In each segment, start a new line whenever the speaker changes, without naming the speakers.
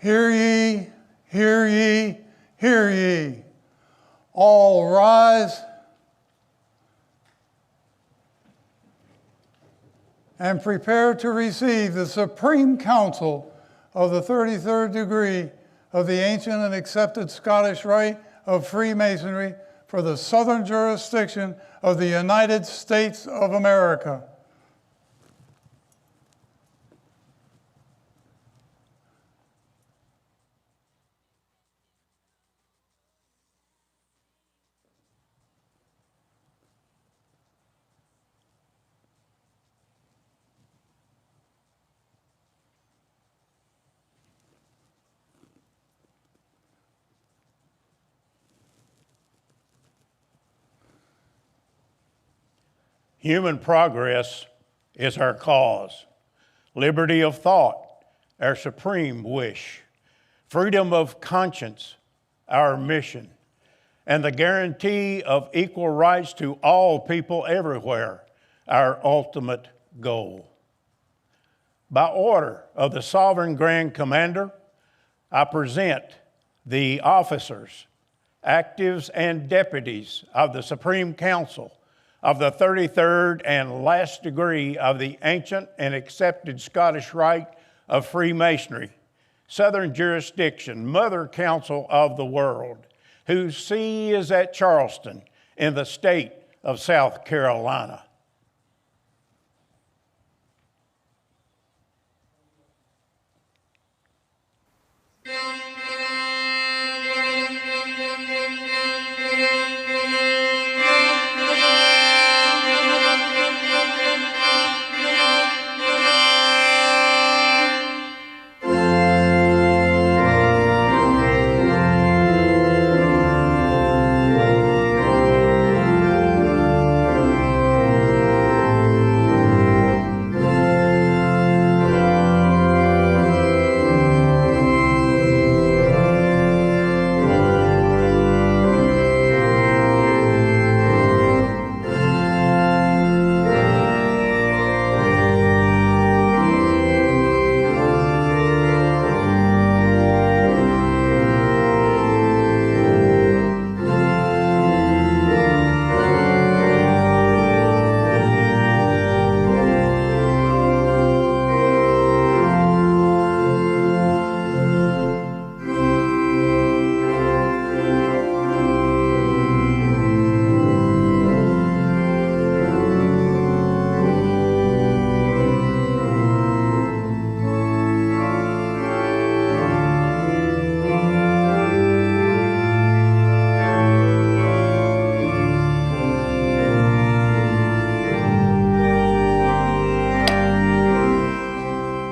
Hear ye, hear ye, hear ye. All rise and prepare to receive the Supreme Council of the 33rd degree of the ancient and accepted Scottish Rite of Freemasonry for the Southern jurisdiction of the United States of America.
Human progress is our cause. Liberty of thought, our supreme wish. Freedom of conscience, our mission. And the guarantee of equal rights to all people everywhere, our ultimate goal. By order of the Sovereign Grand Commander, I present the officers, actives, and deputies of the Supreme Council of the 33rd and last degree of the ancient and accepted Scottish Rite of Freemasonry, Southern jurisdiction, Mother Council of the world, whose see is at Charleston in the state of South Carolina.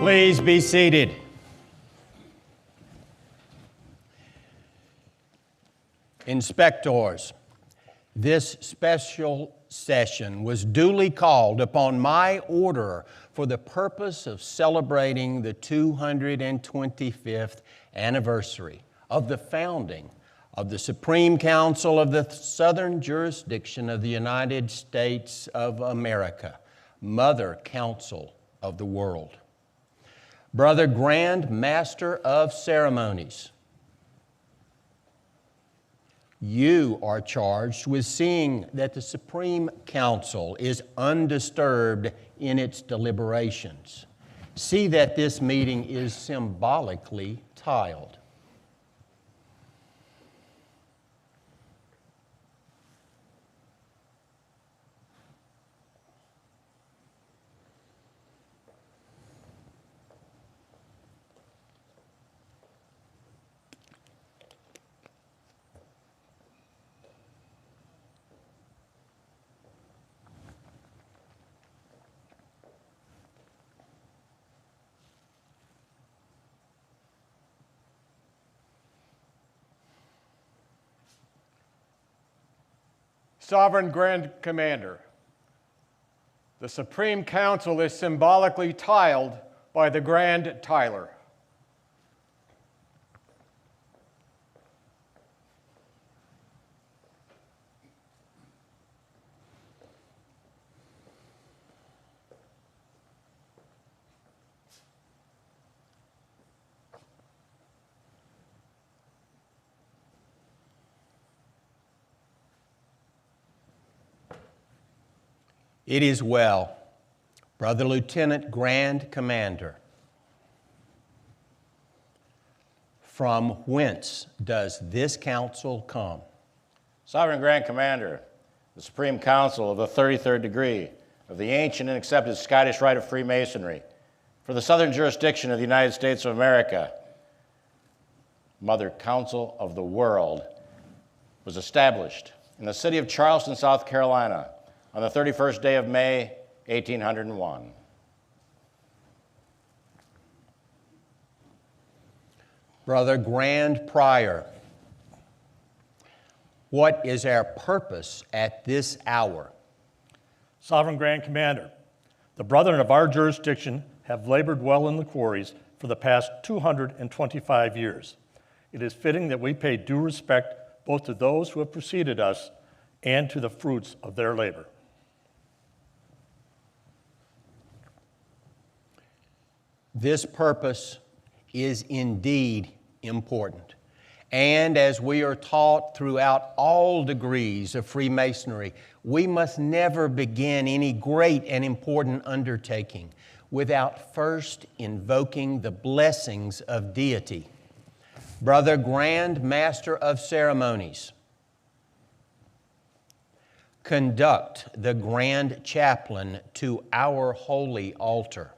Please be seated. Inspectors, this special session was duly called upon my order for the purpose of celebrating the 225th anniversary of the founding of the Supreme Council of the Southern jurisdiction of the United States of America, Mother Council of the world. Brother Grand Master of Ceremonies, you are charged with seeing that the Supreme Council is undisturbed in its deliberations. See that this meeting is symbolically tiled.
Sovereign Grand Commander, the Supreme Council is symbolically tiled by the Grand Tiler.
It is well. Brother Lieutenant Grand Commander, from whence does this council come?
Sovereign Grand Commander, the Supreme Council of the 33rd degree of the ancient and accepted Scottish Rite of Freemasonry for the southern jurisdiction of the United States of America, Mother Council of the World, was established in the city of Charleston, South Carolina, on the 31st day of May, 1801.
Brother Grand Prior, what is our purpose at this hour?
Sovereign Grand Commander, the brethren of our jurisdiction have labored well in the quarries for the past 225 years. It is fitting that we pay due respect both to those who have preceded us and to the fruits of their labor.
This purpose is indeed important. And as we are taught throughout all degrees of Freemasonry, we must never begin any great and important undertaking without first invoking the blessings of deity. Brother Grand Master of Ceremonies, conduct the Grand Chaplain to our holy altar.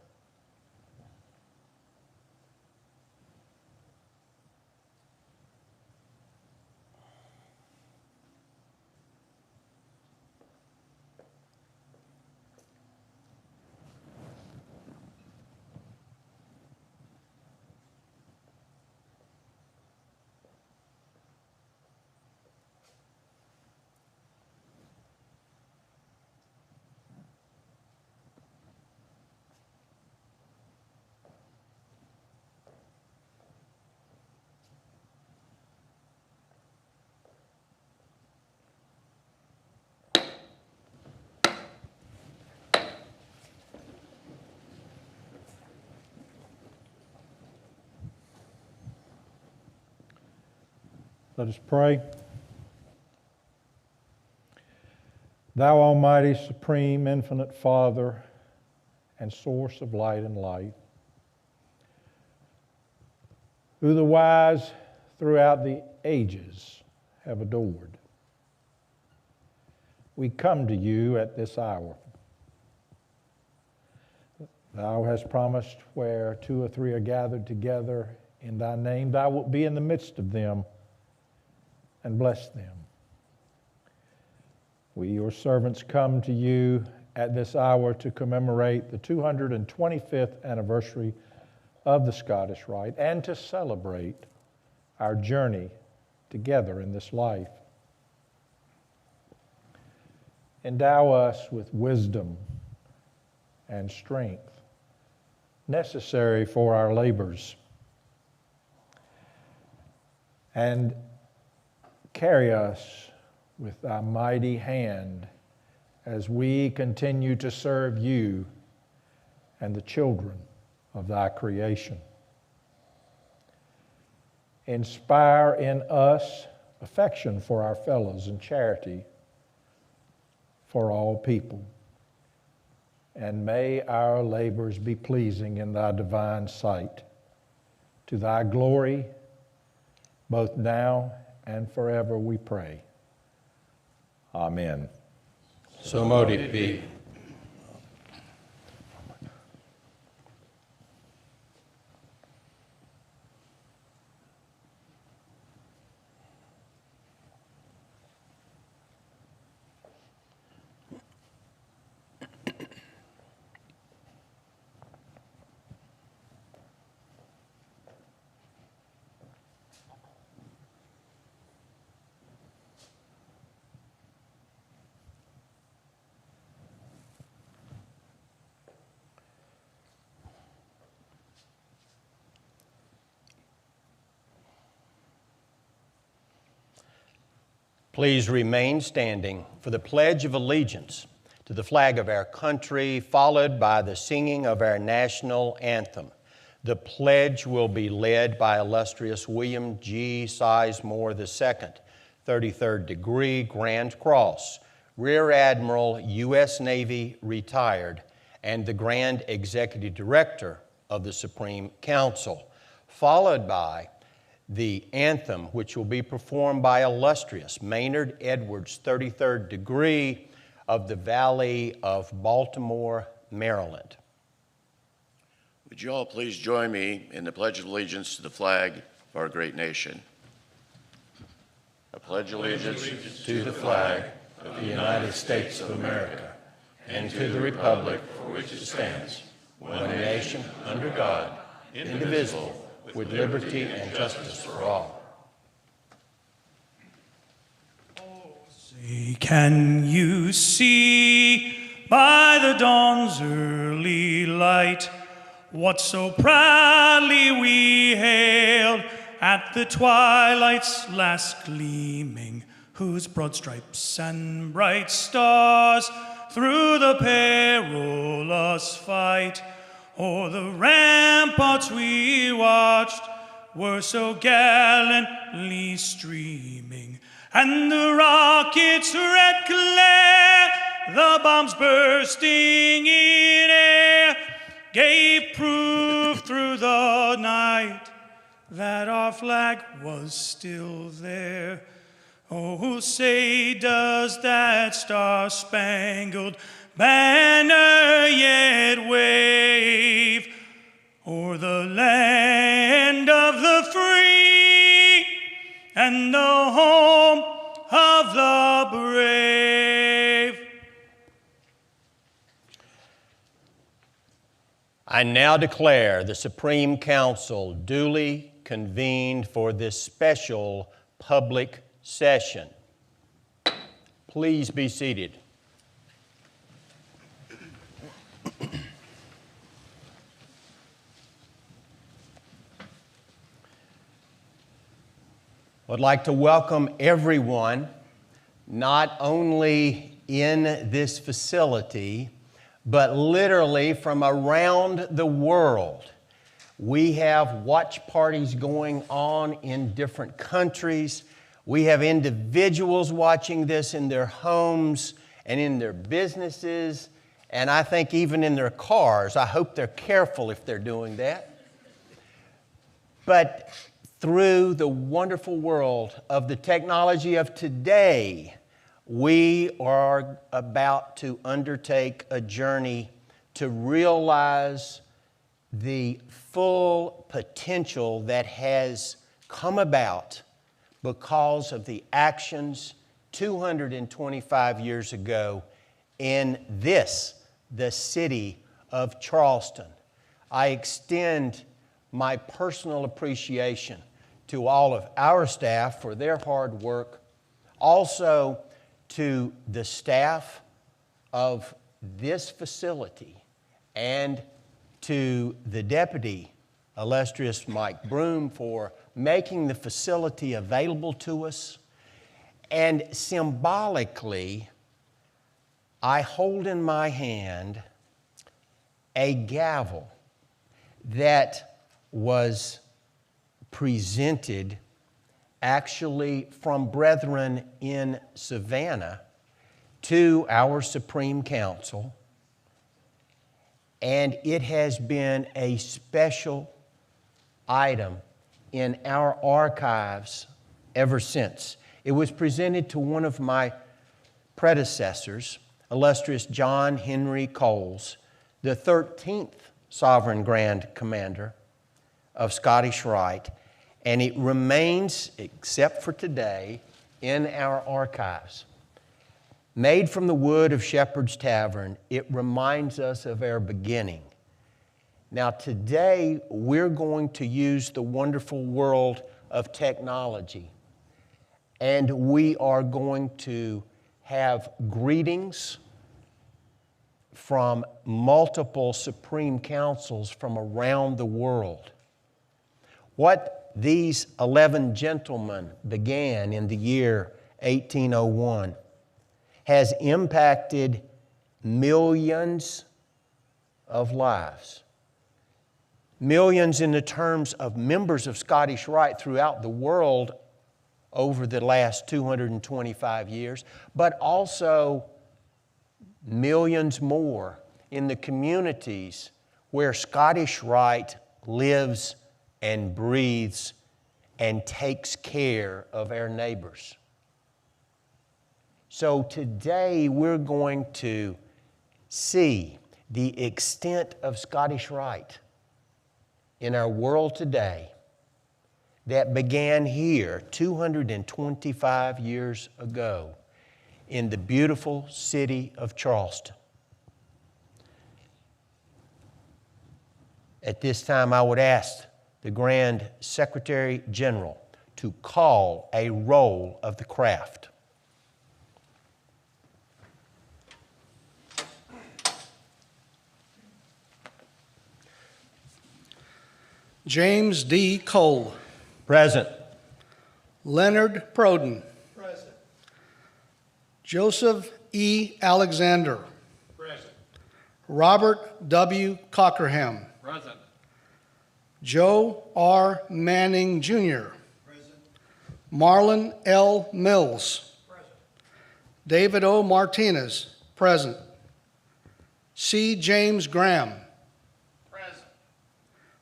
Let us pray. Thou Almighty, Supreme, Infinite Father, and Source of light and light, who the wise throughout the ages have adored, we come to you at this hour. Thou hast promised where two or three are gathered together in thy name, thou wilt be in the midst of them and bless them. We, your servants, come to you at this hour to commemorate the 225th anniversary of the Scottish Rite and to celebrate our journey together in this life. Endow us with wisdom and strength necessary for our labors, and carry us with thy mighty hand as we continue to serve you and the children of thy creation. Inspire in us affection for our fellows and charity for all people. And may our labors be pleasing in thy divine sight, to thy glory, both now and forever we pray. Amen.
So mote it be. Please remain standing for the Pledge of Allegiance to the flag of our country, followed by the singing of our national anthem. The pledge will be led by illustrious William G. Sizemore II, 33rd degree Grand Cross, Rear Admiral, U.S. Navy, retired, and the Grand Executive Director of the Supreme Council, followed by the anthem, which will be performed by illustrious Maynard Edwards, 33rd degree of the Valley of Baltimore, Maryland.
Would you all please join me in the Pledge of Allegiance to the flag of our great nation? I pledge allegiance
To the flag of the United States of America and to the republic for which it stands, one nation, under God, indivisible, with liberty and justice for all.
Say, can you see by the dawn's early light what so proudly we hailed at the twilight's last gleaming, whose broad stripes and bright stars through the perilous fight o'er the ramparts we watched were so gallantly streaming, and the rocket's red glare, the bombs bursting in air, gave proof through the night that our flag was still there. Oh, say, does that star-spangled banner yet wave o'er the land of the free and the home of the brave?
I now declare the Supreme Council duly convened for this special public session. Please be seated. I'd like to welcome everyone, not only in this facility, but literally from around the world. We have watch parties going on in different countries. We have individuals watching this in their homes and in their businesses, and I think even in their cars. I hope they're careful if they're doing that. But through the wonderful world of the technology of today, we are about to undertake a journey to realize the full potential that has come about because of the actions 225 years ago in the city of Charleston. I extend my personal appreciation to all of our staff for their hard work, also to the staff of this facility, and to the deputy, illustrious Mike Broom, for making the facility available to us. And symbolically, I hold in my hand a gavel that was presented actually from brethren in Savannah to our Supreme Council, and it has been a special item in our archives ever since. It was presented to one of my predecessors, illustrious John Henry Coles, the 13th Sovereign Grand Commander of Scottish Rite, and it remains, except for today, in our archives. Made from the wood of Shepherd's Tavern, it reminds us of our beginning. Now today, we're going to use the wonderful world of technology, and we are going to have greetings from multiple Supreme Councils from around the world. What these 11 gentlemen began in the year 1801 has impacted millions of lives. Millions in the terms of members of Scottish Rite throughout the world over the last 225 years, but also millions more in the communities where Scottish Rite lives and breathes and takes care of our neighbors. So today we're going to see the extent of Scottish Rite in our world today that began here 225 years ago in the beautiful city of Charleston. At this time, I would ask the Grand Secretary General to call a roll of the craft.
James D. Cole.
Present.
Leonard Proden. Present. Joseph E. Alexander.
Present.
Robert W. Cockerham.
Present.
Joe R. Manning, Jr.
Present.
Marlon L. Mills.
Present.
David O. Martinez. Present. C. James Graham.
Present.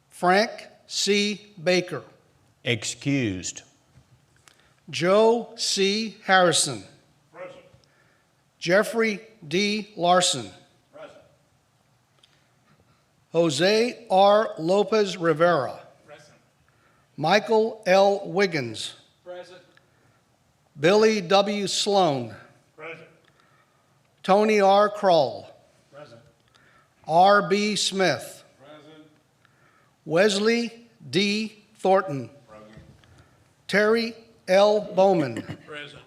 Frank C. Baker.
Excused.
Joe C. Harrison.
Present.
Jeffrey D. Larson.
Present.
Jose R. Lopez Rivera.
Present.
Michael L. Wiggins.
Present.
Billy W. Sloan.
Present.
Tony R. Kroll.
Present.
R. B. Smith.
Present.
Wesley D. Thornton.
Present.
Terry L. Bowman.
Present.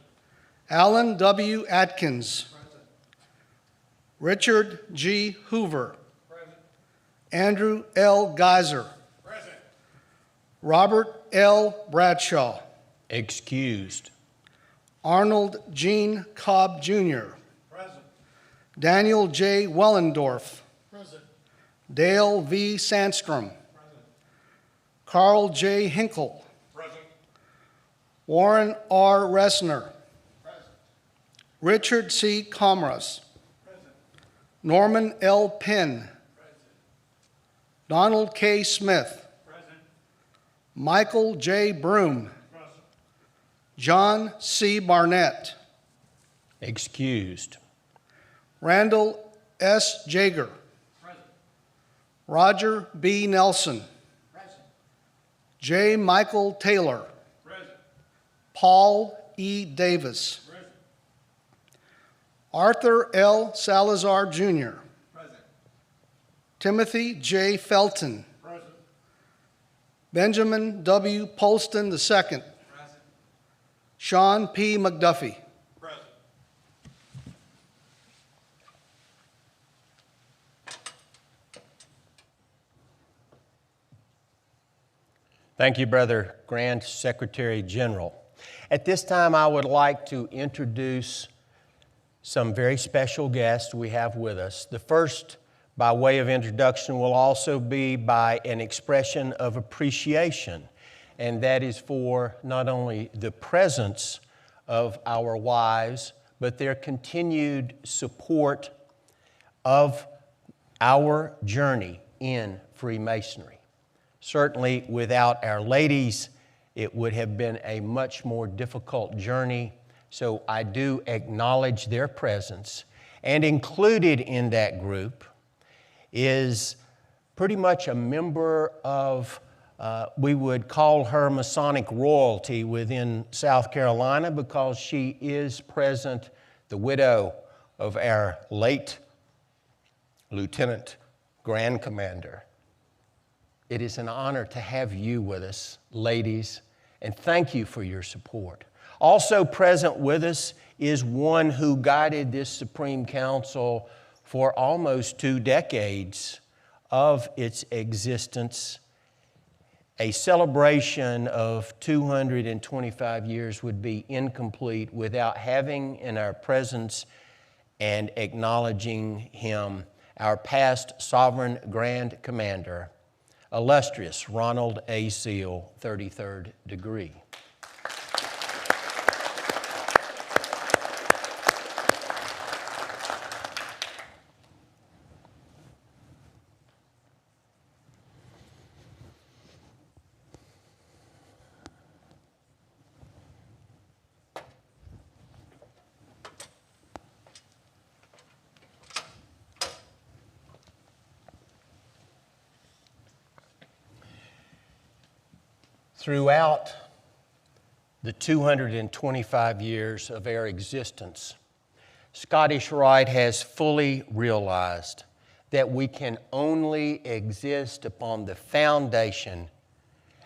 Alan W. Atkins.
Present.
Richard G. Hoover.
Present.
Andrew L. Geyser.
Present.
Robert L. Bradshaw.
Excused.
Arnold Gene Cobb Jr.
Present.
Daniel J. Wellendorf.
Present.
Dale V. Sandstrom.
Present.
Carl J. Hinkle.
Present.
Warren R. Ressner.
Present.
Richard C. Comras.
Present.
Norman L. Penn.
Present.
Donald K. Smith.
Present.
Michael J. Broom.
Present.
John C. Barnett.
Excused.
Randall S. Jager.
Present.
Roger B. Nelson.
Present.
J. Michael Taylor.
Present.
Paul E. Davis.
Present.
Arthur L. Salazar Jr.
Present.
Timothy J. Felton.
Present.
Benjamin W. Polston II.
Present.
Sean P. McDuffie.
Present.
Thank you, Brother Grand Secretary General. At this time, I would like to introduce some very special guests we have with us. The first, by way of introduction, will also be by an expression of appreciation, and that is for not only the presence of our wives, but their continued support of our journey in Freemasonry. Certainly, without our ladies, it would have been a much more difficult journey. So I do acknowledge their presence. And included in that group is pretty much a member of, we would call her Masonic royalty within South Carolina, because she is present, the widow of our late Lieutenant Grand Commander. It is an honor to have you with us, ladies, and thank you for your support. Also present with us is one who guided this Supreme Council for almost 2 decades of its existence. A celebration of 225 years would be incomplete without having in our presence and acknowledging him, our past Sovereign Grand Commander, illustrious Ronald A. Seal, 33rd degree. Throughout the 225 years of our existence, Scottish Rite has fully realized that we can only exist upon the foundation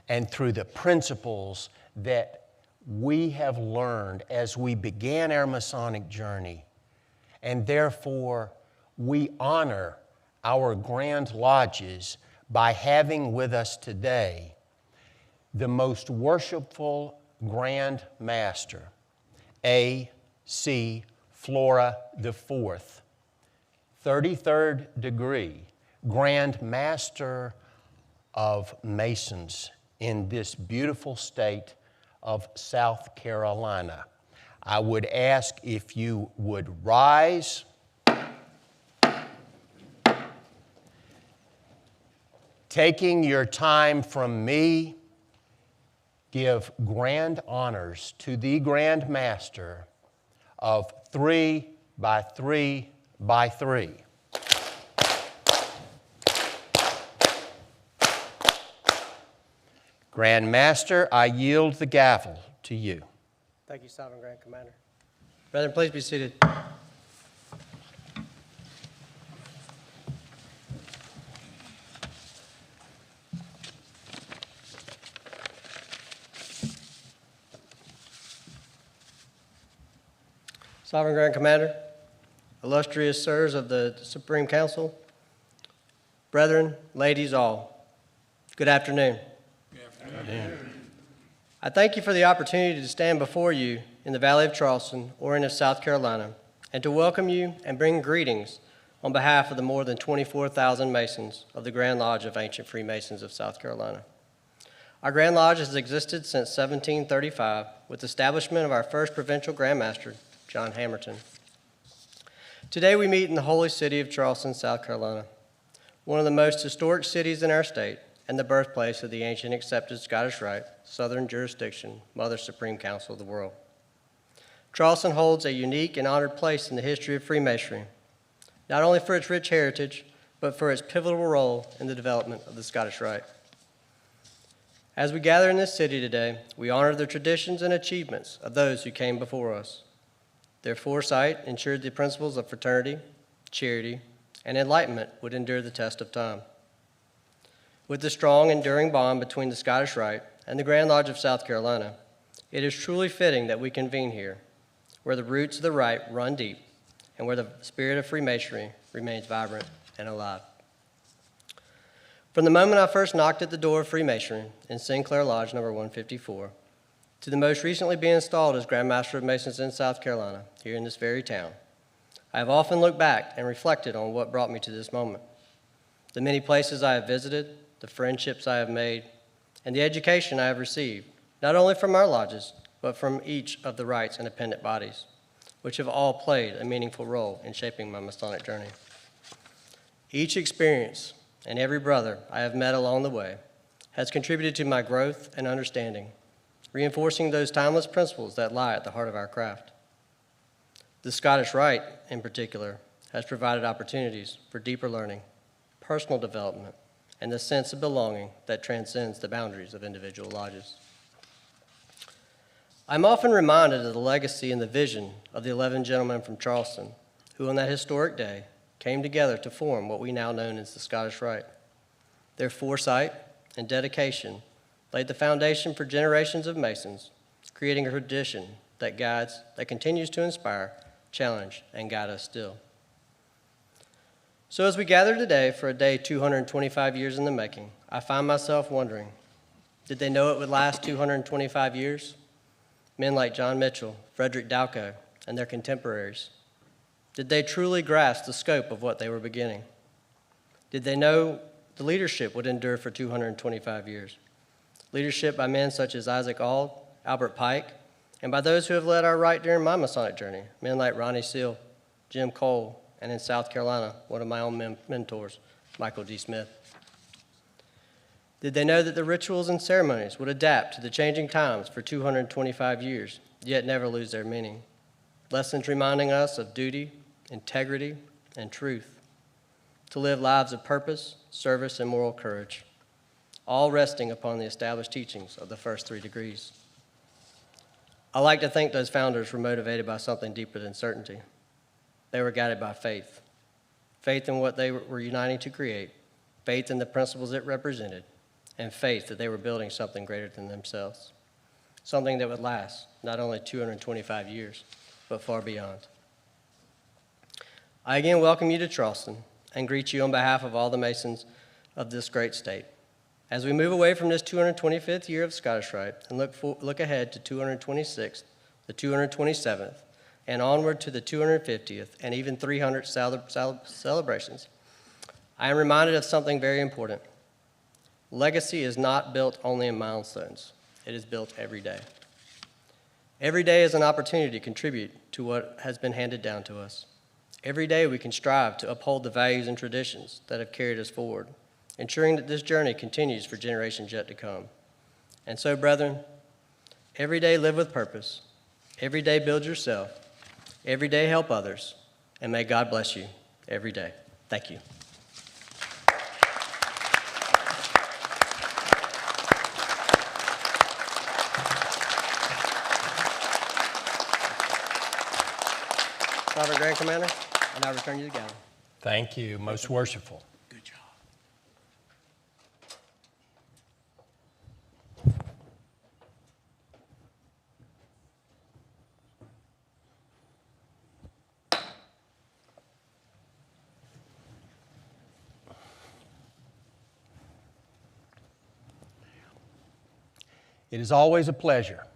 and through the principles that we have learned as we began our Masonic journey. And therefore, we honor our Grand Lodges by having with us today the most worshipful Grand Master, A.C. Flora IV, 33rd degree Grand Master of Masons in this beautiful state of South Carolina. I would ask if you would rise. Taking your time from me, give grand honors to the Grand Master of 3 by 3 by 3. Grand Master, I yield the gavel to you.
Thank you, Sovereign Grand Commander. Brethren, please be seated. Sovereign Grand Commander, illustrious sirs of the Supreme Council, brethren, ladies all, good afternoon. I thank you for the opportunity to stand before you in the Valley of Charleston, or in South Carolina, and to welcome you and bring greetings on behalf of the more than 24,000 Masons of the Grand Lodge of Ancient Freemasons of South Carolina. Our Grand Lodge has existed since 1735 with the establishment of our first provincial Grand Master, John Hammerton. Today we meet in the holy city of Charleston, South Carolina, one of the most historic cities in our state and the birthplace of the ancient accepted Scottish Rite, Southern Jurisdiction, Mother Supreme Council of the world. Charleston holds a unique and honored place in the history of Freemasonry, not only for its rich heritage, but for its pivotal role in the development of the Scottish Rite. As we gather in this city today, we honor the traditions and achievements of those who came before us. Their foresight ensured the principles of fraternity, charity, and enlightenment would endure the test of time. With the strong, enduring bond between the Scottish Rite and the Grand Lodge of South Carolina, it is truly fitting that we convene here, where the roots of the Rite run deep and where the spirit of Freemasonry remains vibrant and alive. From the moment I first knocked at the door of Freemasonry in Sinclair Lodge number 154, to the most recently being installed as Grand Master of Masons in South Carolina, here in this very town, I have often looked back and reflected on what brought me to this moment. The many places I have visited, the friendships I have made, and the education I have received, not only from our lodges, but from each of the Rites and appendant bodies, which have all played a meaningful role in shaping my Masonic journey. Each experience and every brother I have met along the way has contributed to my growth and understanding, reinforcing those timeless principles that lie at the heart of our craft. The Scottish Rite, in particular, has provided opportunities for deeper learning, personal development, and the sense of belonging that transcends the boundaries of individual lodges. I'm often reminded of the legacy and the vision of the 11 gentlemen from Charleston who on that historic day came together to form what we now know as the Scottish Rite. Their foresight and dedication laid the foundation for generations of Masons, creating a tradition that continues to inspire, challenge, and guide us still. So as we gather today for a day 225 years in the making, I find myself wondering, did they know it would last 225 years? Men like John Mitchell, Frederick Dalco, and their contemporaries. Did they truly grasp the scope of what they were beginning? Did they know the leadership would endure for 225 years? Leadership by men such as Isaac Auld, Albert Pike, and by those who have led our Rite during my Masonic journey, men like Ronnie Seal, Jim Cole, and in South Carolina, one of my own mentors, Michael D. Smith. Did they know that the rituals and ceremonies would adapt to the changing times for 225 years, yet never lose their meaning? Lessons reminding us of duty, integrity, and truth, to live lives of purpose, service, and moral courage. all resting upon the established teachings of the first 3 degrees. I like to think those founders were motivated by something deeper than certainty. They were guided by faith. Faith in what they were uniting to create, faith in the principles it represented, and faith that they were building something greater than themselves, something that would last not only 225 years, but far beyond. I again welcome you to Charleston and greet you on behalf of all the Masons of this great state. As we move away from this 225th year of Scottish Rite and look ahead to 226th, the 227th, and onward to the 250th and even 300th celebrations, I am reminded of something very important. Legacy is not built only in milestones. It is built every day. Every day is an opportunity to contribute to what has been handed down to us. Every day we can strive to uphold the values and traditions that have carried us forward, ensuring that this journey continues for generations yet to come. And so, brethren, every day live with purpose. Every day build yourself. Every day help others. And may God bless you every day. Thank you. Sovereign Grand Commander, I now return you the gavel.
Thank you, most worshipful.
Good job.
It is always a pleasure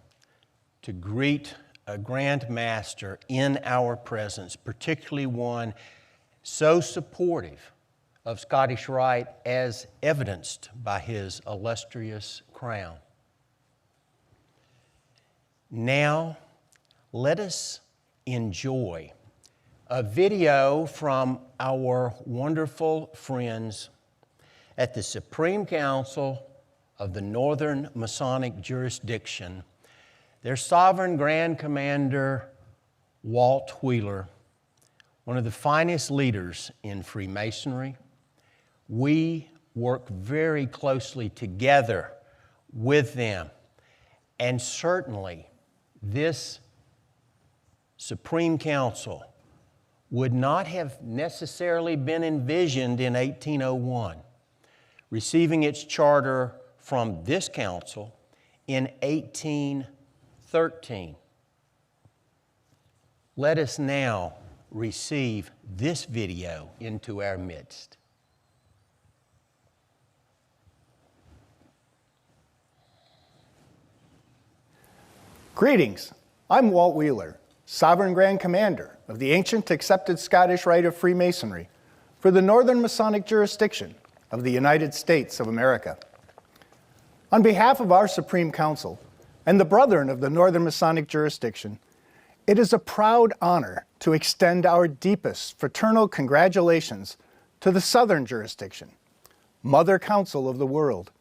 to greet a Grand Master in our presence, particularly one so supportive of Scottish Rite as evidenced by his illustrious crown. Now, let us enjoy a video from our wonderful friends at the Supreme Council of the Northern Masonic Jurisdiction, their Sovereign Grand Commander, Walt Wheeler, one of the finest leaders in Freemasonry. We work very closely together with them, and certainly this Supreme Council would not have necessarily been envisioned in 1801, receiving its charter from this council in 1813. Let us now receive this video into our midst.
Greetings, I'm Walt Wheeler, Sovereign Grand Commander of the ancient accepted Scottish Rite of Freemasonry for the Northern Masonic Jurisdiction of the United States of America. On behalf of our Supreme Council and the Brethren of the Northern Masonic Jurisdiction, it is a proud honor to extend our deepest fraternal congratulations to the Southern Jurisdiction, Mother Council of the world,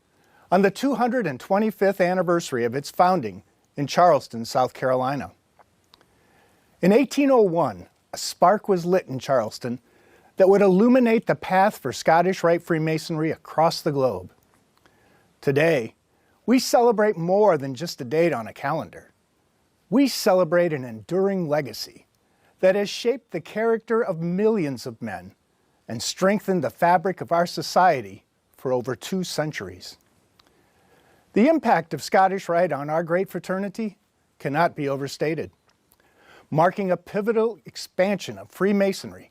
on the 225th anniversary of its founding in Charleston, South Carolina. In 1801, a spark was lit in Charleston that would illuminate the path for Scottish Rite Freemasonry across the globe. Today, we celebrate more than just a date on a calendar. We celebrate an enduring legacy that has shaped the character of millions of men and strengthened the fabric of our society for over 2 centuries. The impact of Scottish Rite on our great fraternity cannot be overstated, marking a pivotal expansion of Freemasonry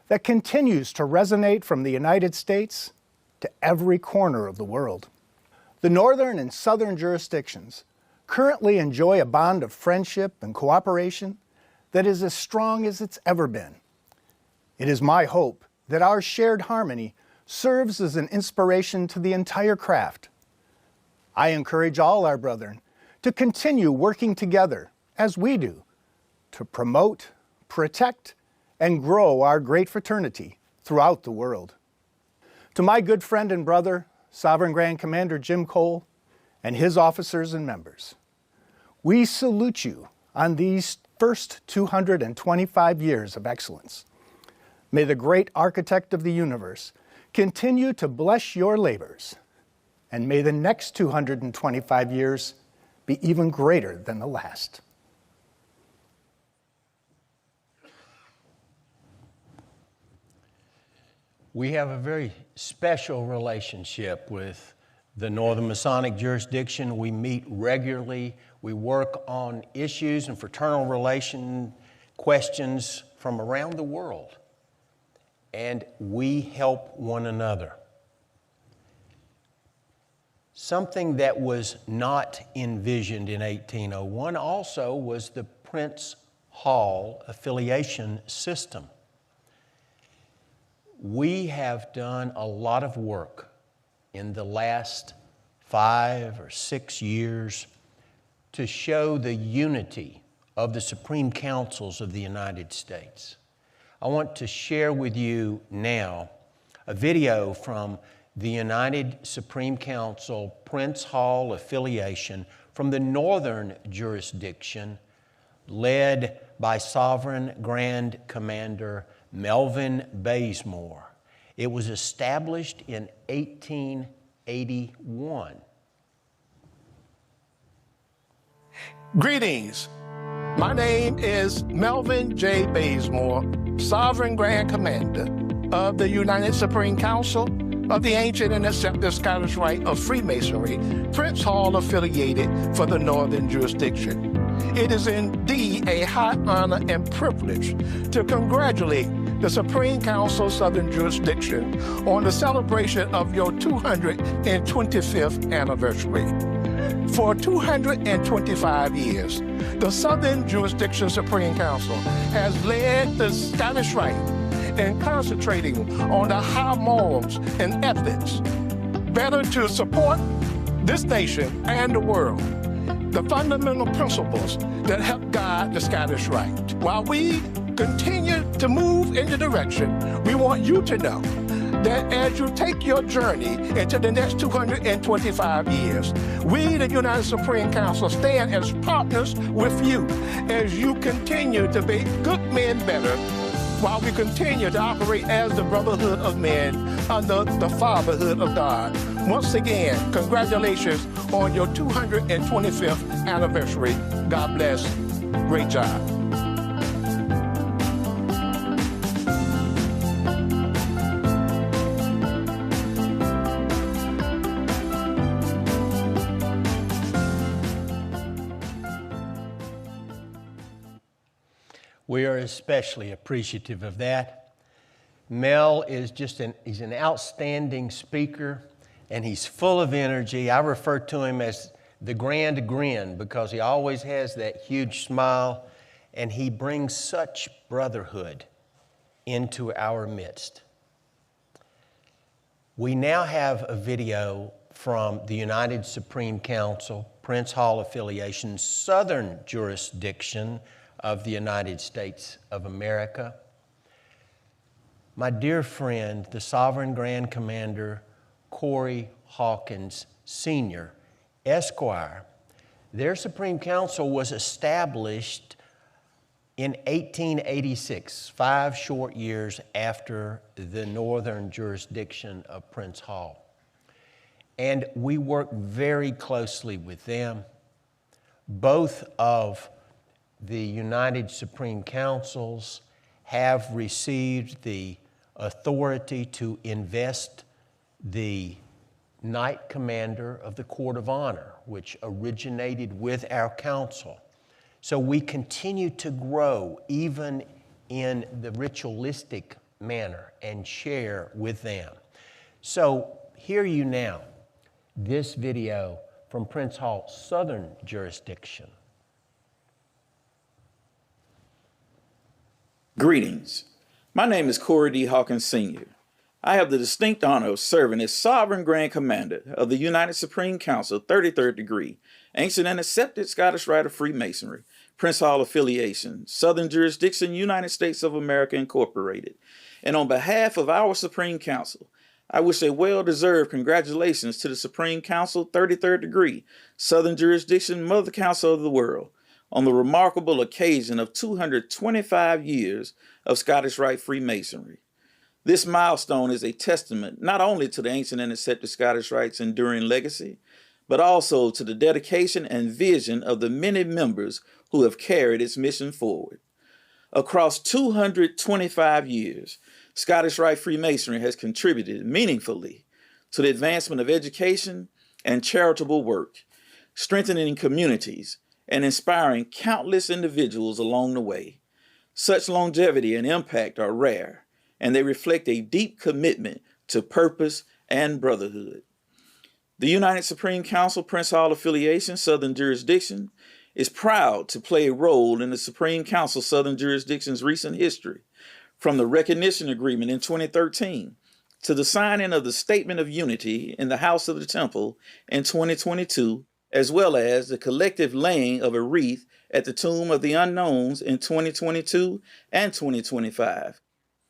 that continues to resonate from the United States to every corner of the world. The Northern and Southern jurisdictions currently enjoy a bond of friendship and cooperation that is as strong as it's ever been. It is my hope that our shared harmony serves as an inspiration to the entire craft. I encourage all our brethren to continue working together, as we do, to promote, protect, and grow our great fraternity throughout the world. To my good friend and brother, Sovereign Grand Commander Jim Cole, and his officers and members, we salute you on these first 225 years of excellence. May the great architect of the universe continue to bless your labors, and may the next 225 years be even greater than the last.
We have a very special relationship with the Northern Masonic jurisdiction. We meet regularly. We work on issues and fraternal relation questions from around the world. And we help one another. Something that was not envisioned in 1801 also was the Prince Hall affiliation system. We have done a lot of work in the last 5 or 6 years to show the unity of the Supreme Councils of the United States. I want to share with you now a video from the United Supreme Council Prince Hall affiliation from the Northern jurisdiction led by Sovereign Grand Commander Melvin Bazemore. It was established in 1881.
Greetings. My name is Melvin J. Bazemore, Sovereign Grand Commander of the United Supreme Council of the Ancient and Accepted Scottish Rite of Freemasonry, Prince Hall affiliated for the Northern jurisdiction. It is indeed a high honor and privilege to congratulate the Supreme Council Southern Jurisdiction on the celebration of your 225th anniversary. For 225 years, the Southern Jurisdiction Supreme Council has led the Scottish Rite in concentrating on the high morals and ethics, better to support this nation and the world, the fundamental principles that help guide the Scottish Rite. While we continue to move in the direction, we want you to know that as you take your journey into the next 225 years, we, the United Supreme Council, stand as partners with you as you continue to make good men better, while we continue to operate as the brotherhood of men under the fatherhood of God. Once again, congratulations on your 225th anniversary. God bless. Great job.
We are especially appreciative of that. Mel is he's an outstanding speaker, and he's full of energy. I refer to him as the Grand Grin because he always has that huge smile, and he brings such brotherhood into our midst. We now have a video from the United Supreme Council, Prince Hall affiliation, Southern jurisdiction of the United States of America. My dear friend, the Sovereign Grand Commander, Corey Hawkins Sr., Esquire, their Supreme Council was established in 1886, 5 short years after the Northern jurisdiction of Prince Hall. And we work very closely with them. Both of the United Supreme Councils have received the authority to invest the Knight Commander of the Court of Honor, which originated with our council. So we continue to grow even in the ritualistic manner and share with them. So hear you now this video from Prince Hall, Southern jurisdiction.
Greetings. My name is Corey D. Hawkins Sr. I have the distinct honor of serving as Sovereign Grand Commander of the United Supreme Council, 33rd degree, Ancient and Accepted Scottish Rite of Freemasonry, Prince Hall affiliation, Southern Jurisdiction, United States of America, Incorporated. And on behalf of our Supreme Council, I wish a well-deserved congratulations to the Supreme Council, 33rd degree, Southern Jurisdiction, Mother Council of the World, on the remarkable occasion of 225 years of Scottish Rite Freemasonry. This milestone is a testament not only to the ancient and accepted Scottish Rite's enduring legacy, but also to the dedication and vision of the many members who have carried its mission forward. Across 225 years, Scottish Rite Freemasonry has contributed meaningfully to the advancement of education and charitable work, strengthening communities and inspiring countless individuals along the way. Such longevity and impact are rare, and they reflect a deep commitment to purpose and brotherhood. The United Supreme Council Prince Hall Affiliation Southern Jurisdiction is proud to play a role in the Supreme Council Southern Jurisdiction's recent history, from the recognition agreement in 2013 to the signing of the Statement of Unity in the House of the Temple in 2022, as well as the collective laying of a wreath at the Tomb of the Unknowns in 2022 and 2025.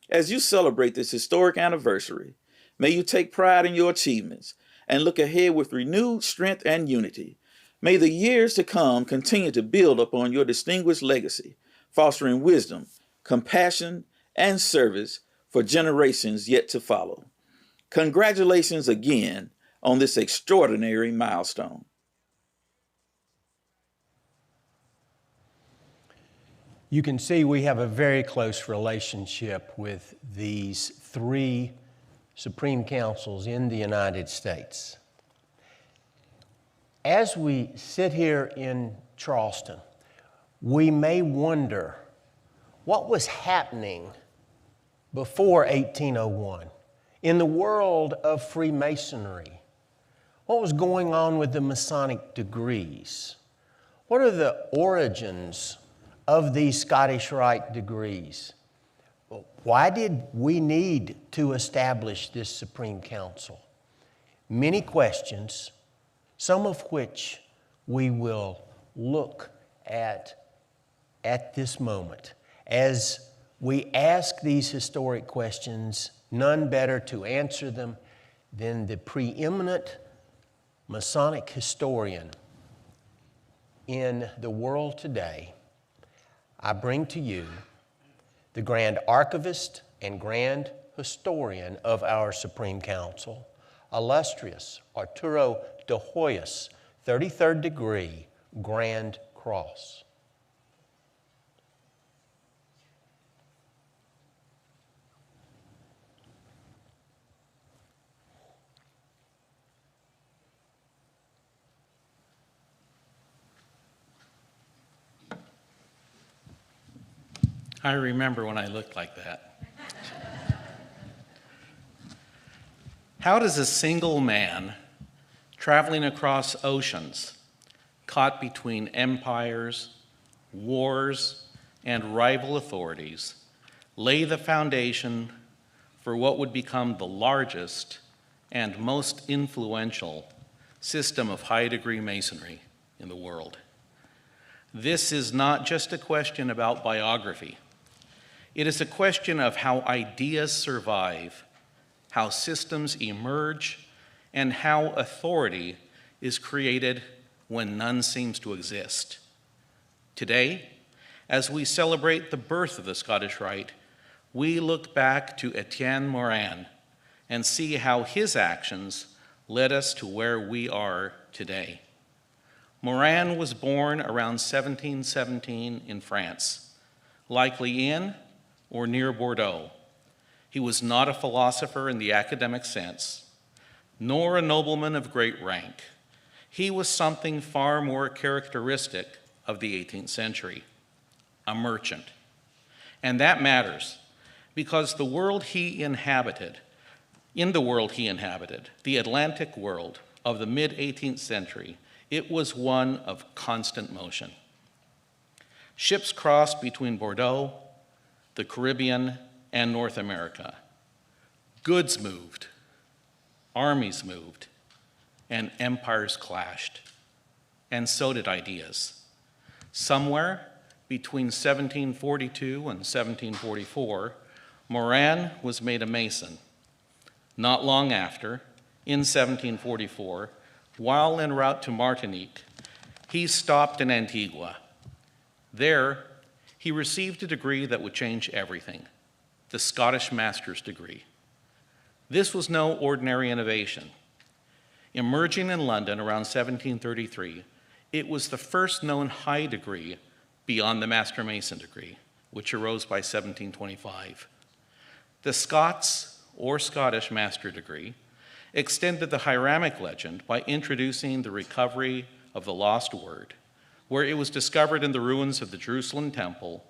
As you celebrate this historic anniversary, may you take pride in your achievements and look ahead with renewed strength and unity. May the years to come continue to build upon your distinguished legacy, fostering wisdom, compassion, and service for generations yet to follow. Congratulations again on this extraordinary milestone.
You can see we have a very close relationship with these three Supreme Councils in the United States. As we sit here in Charleston, we may wonder what was happening before 1801 in the world of Freemasonry. What was going on with the Masonic degrees? What are the origins of these Scottish Rite degrees? Why did we need to establish this Supreme Council? Many questions, some of which we will look at this moment. As we ask these historic questions, none better to answer them than the preeminent Masonic historian in the world today. I bring to you the Grand Archivist and Grand Historian of our Supreme Council, illustrious Arturo de Hoyos, 33rd degree, Grand Cross.
I remember when I looked like that. How does a single man traveling across oceans, caught between empires, wars, and rival authorities, lay the foundation for what would become the largest and most influential system of high-degree masonry in the world? This is not just a question about biography. It is a question of how ideas survive, how systems emerge, and how authority is created when none seems to exist. Today, as we celebrate the birth of the Scottish Rite, we look back to Etienne Morin and see how his actions led us to where we are today. Morin was born around 1717 in France, likely in or near Bordeaux. He was not a philosopher in the academic sense, nor a nobleman of great rank. He was something far more characteristic of the 18th century, a merchant. And that matters because in the world he inhabited, the Atlantic world of the mid-18th century, it was one of constant motion. Ships crossed between Bordeaux, the Caribbean, and North America. Goods moved, armies moved, and empires clashed. And so did ideas. Somewhere between 1742 and 1744, Morin was made a Mason. Not long after, in 1744, while en route to Martinique, he stopped in Antigua. There, he received a degree that would change everything, the the Scottish master's degree. This was no ordinary innovation. Emerging in London around 1733, it was the first known high degree beyond the Master Mason degree, which arose by 1725. The Scots, or Scottish master degree, extended the Hiramic legend by introducing the recovery of the lost word, where it was discovered in the ruins of the Jerusalem temple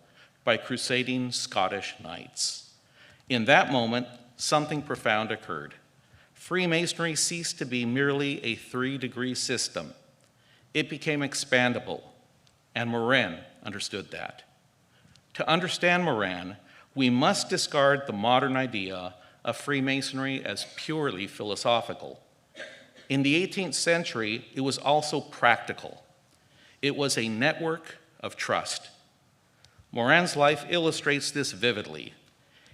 by crusading Scottish knights. In that moment, something profound occurred. Freemasonry ceased to be merely a 3-degree system. It became expandable, and Morin understood that. To understand Morin, we must discard the modern idea of Freemasonry as purely philosophical. In the 18th century, it was also practical. It was a network of trust. Morin's life illustrates this vividly.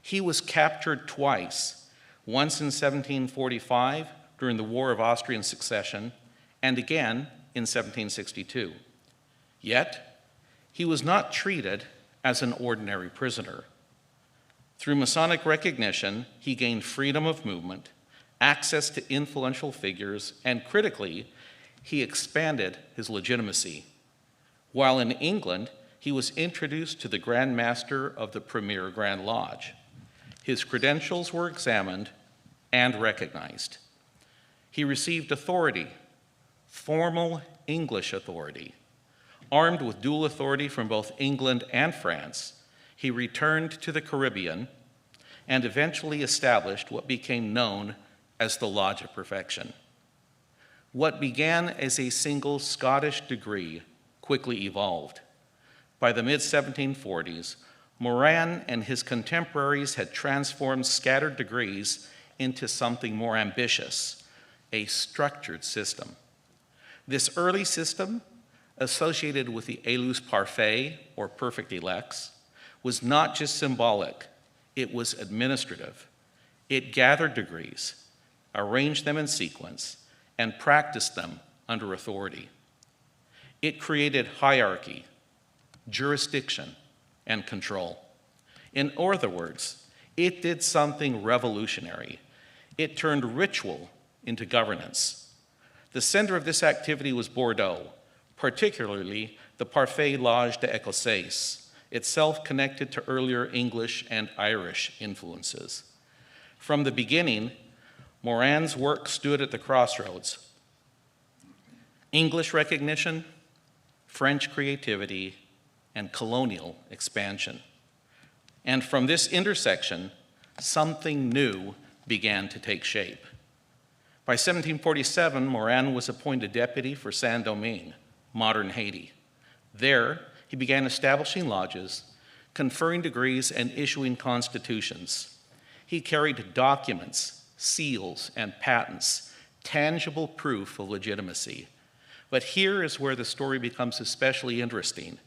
He was captured twice, once in 1745 during the War of Austrian Succession, and again in 1762. Yet, he was not treated as an ordinary prisoner. Through Masonic recognition, he gained freedom of movement, access to influential figures, and critically, he expanded his legitimacy. While in England, he was introduced to the Grand Master of the premier Grand Lodge. His credentials were examined and recognized. He received authority, formal English authority. Armed with dual authority from both England and France, he returned to the Caribbean and eventually established what became known as the Lodge of Perfection. What began as a single Scottish degree quickly evolved. By the mid-1740s, Morin and his contemporaries had transformed scattered degrees into something more ambitious, a structured system. This early system, associated with the élus parfaits, or perfect elects, was not just symbolic, it was administrative. It gathered degrees, arranged them in sequence, and practiced them under authority. It created hierarchy, jurisdiction, and control. In other words, it did something revolutionary. It turned ritual into governance. The center of this activity was Bordeaux, particularly the Parfait Lodge de Écossaise, itself connected to earlier English and Irish influences. From the beginning, Morin's work stood at the crossroads. English recognition, French creativity, and colonial expansion. And from this intersection, something new began to take shape. By 1747, Morin was appointed deputy for Saint-Domingue, modern Haiti. There, he began establishing lodges, conferring degrees, and issuing constitutions. He carried documents, seals, and patents, tangible proof of legitimacy. But here is where the story becomes especially interesting.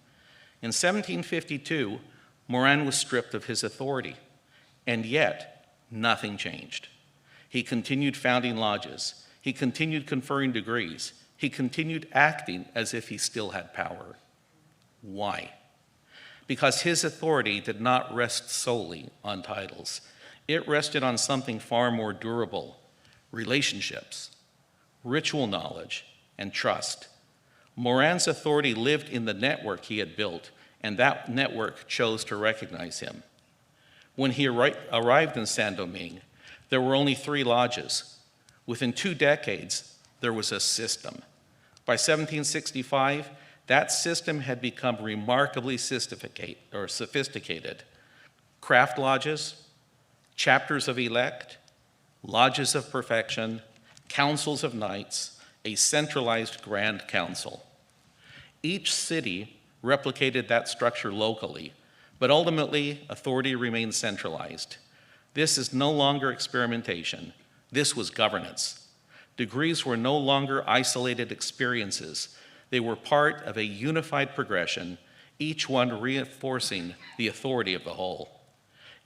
In 1752, Morin was stripped of his authority, and yet nothing changed. He continued founding lodges. He continued conferring degrees. He continued acting as if he still had power. Why? Because his authority did not rest solely on titles. It rested on something far more durable: relationships, ritual knowledge, and trust. Morin's authority lived in the network he had built, and that network chose to recognize him. When he arrived in Saint-Domingue, there were only 3 lodges. Within 2 decades, there was a system. By 1765, that system had become remarkably sophisticated. Craft lodges, chapters of elect, lodges of perfection, councils of knights, a centralized grand council. Each city replicated that structure locally, but ultimately, authority remained centralized. This is no longer experimentation. This was governance. Degrees were no longer isolated experiences. They were part of a unified progression, each one reinforcing the authority of the whole.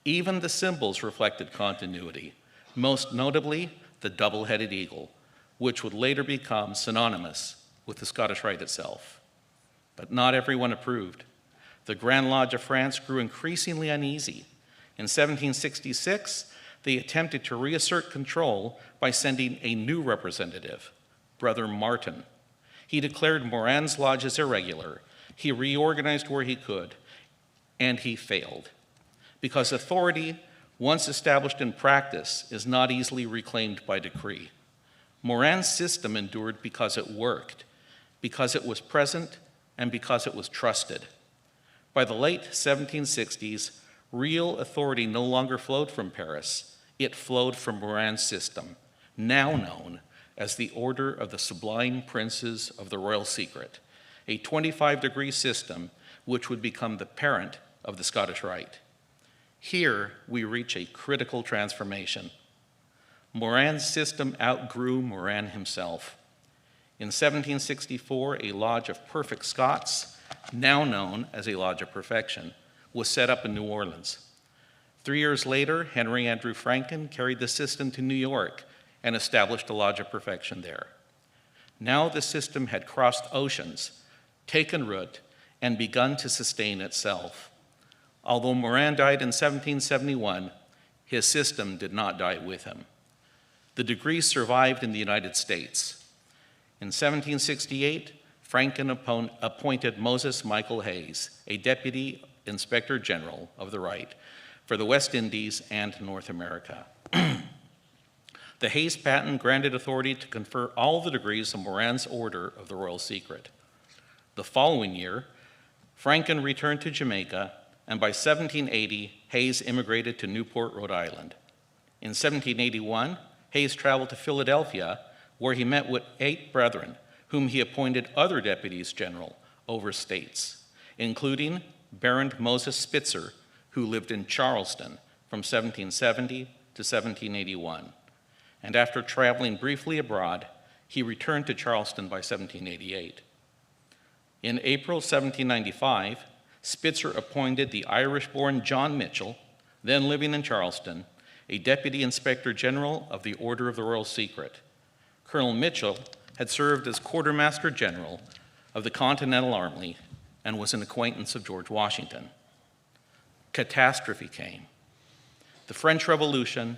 Even the symbols reflected continuity, most notably the double-headed eagle, which would later become synonymous with the Scottish Rite itself. But not everyone approved. The Grand Lodge of France grew increasingly uneasy. In 1766, they attempted to reassert control by sending a new representative, Brother Martin. He declared Moran's lodges irregular. He reorganized where he could, and he failed. Because authority, once established in practice, is not easily reclaimed by decree. Moran's system endured because it worked, because it was present, and because it was trusted. By the late 1760s, real authority no longer flowed from Paris. It flowed from Moran's system, now known as the Order of the Sublime Princes of the Royal Secret, a 25-degree system which would become the parent of the Scottish Rite. Here, we reach a critical transformation. Moran's system outgrew Moran himself. In 1764, a Lodge of Perfect Scots, now known as a Lodge of Perfection, was set up in New Orleans. 3 years later, Henry Andrew Franklin carried the system to New York and established a Lodge of Perfection there. Now the system had crossed oceans, taken root, and begun to sustain itself. Although Moran died in 1771, his system did not die with him. The degree survived in the United States. In 1768, Franklin appointed Moses Michael Hayes, a Deputy Inspector General of the Rite, for the West Indies and North America. The Hayes patent granted authority to confer all the degrees of Moran's Order of the Royal Secret. The following year, Franklin returned to Jamaica, and by 1780, Hayes immigrated to Newport, Rhode Island. In 1781, Hayes traveled to Philadelphia, where he met with 8 brethren, whom he appointed other deputies general over states, including Baron Moses Spitzer, who lived in Charleston from 1770 to 1781. And after traveling briefly abroad, he returned to Charleston by 1788. In April 1795, Spitzer appointed the Irish-born John Mitchell, then living in Charleston, a Deputy Inspector General of the Order of the Royal Secret. Colonel Mitchell had served as Quartermaster General of the Continental Army and was an acquaintance of George Washington. Catastrophe came. The French Revolution,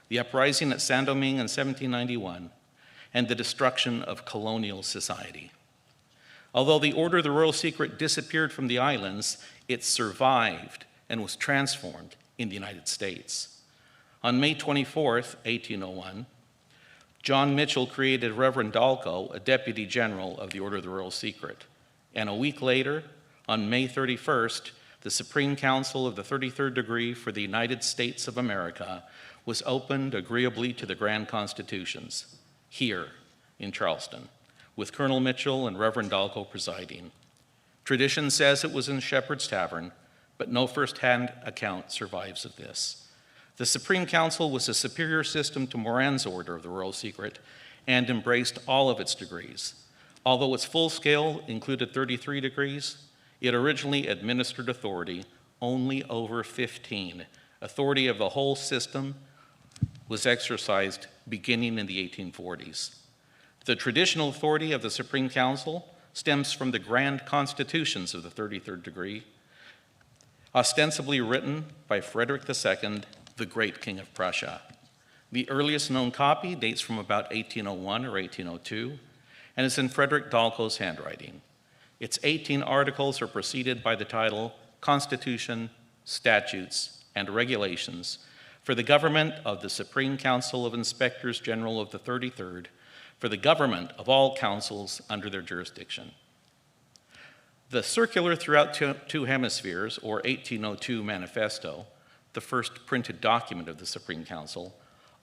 the uprising at Saint-Domingue in 1791, and the destruction of colonial society. Although the Order of the Royal Secret disappeared from the islands, it survived and was transformed in the United States. On May 24th, 1801, John Mitchell created Reverend Dalco a Deputy General of the Order of the Royal Secret. And a week later, on May 31st, the Supreme Council of the 33rd degree for the United States of America was opened agreeably to the Grand Constitutions, here in Charleston, with Colonel Mitchell and Reverend Dalco presiding. Tradition says it was in Shepherd's Tavern, but no first-hand account survives of this. The Supreme Council was a superior system to Moran's Order of the Royal Secret and embraced all of its degrees. Although its full scale included 33 degrees, it originally administered authority only over 15. Authority of the whole system was exercised beginning in the 1840s. The traditional authority of the Supreme Council stems from the grand constitutions of the 33rd degree, ostensibly written by Frederick II, the great King of Prussia. The earliest known copy dates from about 1801 or 1802 and is in Frederick Dalco's handwriting. Its 18 articles are preceded by the title Constitution, Statutes, and Regulations for the government of the Supreme Council of Inspectors General of the 33rd, for the government of all councils under their jurisdiction. The Circular Throughout Two Hemispheres, or 1802 Manifesto, the first printed document of the Supreme Council,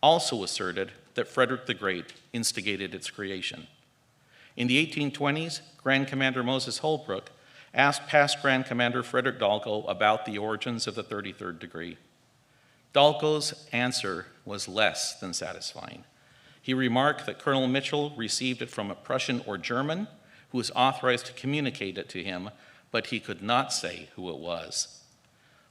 also asserted that Frederick the Great instigated its creation. In the 1820s, Grand Commander Moses Holbrook asked past Grand Commander Frederick Dalco about the origins of the 33rd degree. Dalco's answer was less than satisfying. He remarked that Colonel Mitchell received it from a Prussian or German who was authorized to communicate it to him, but he could not say who it was.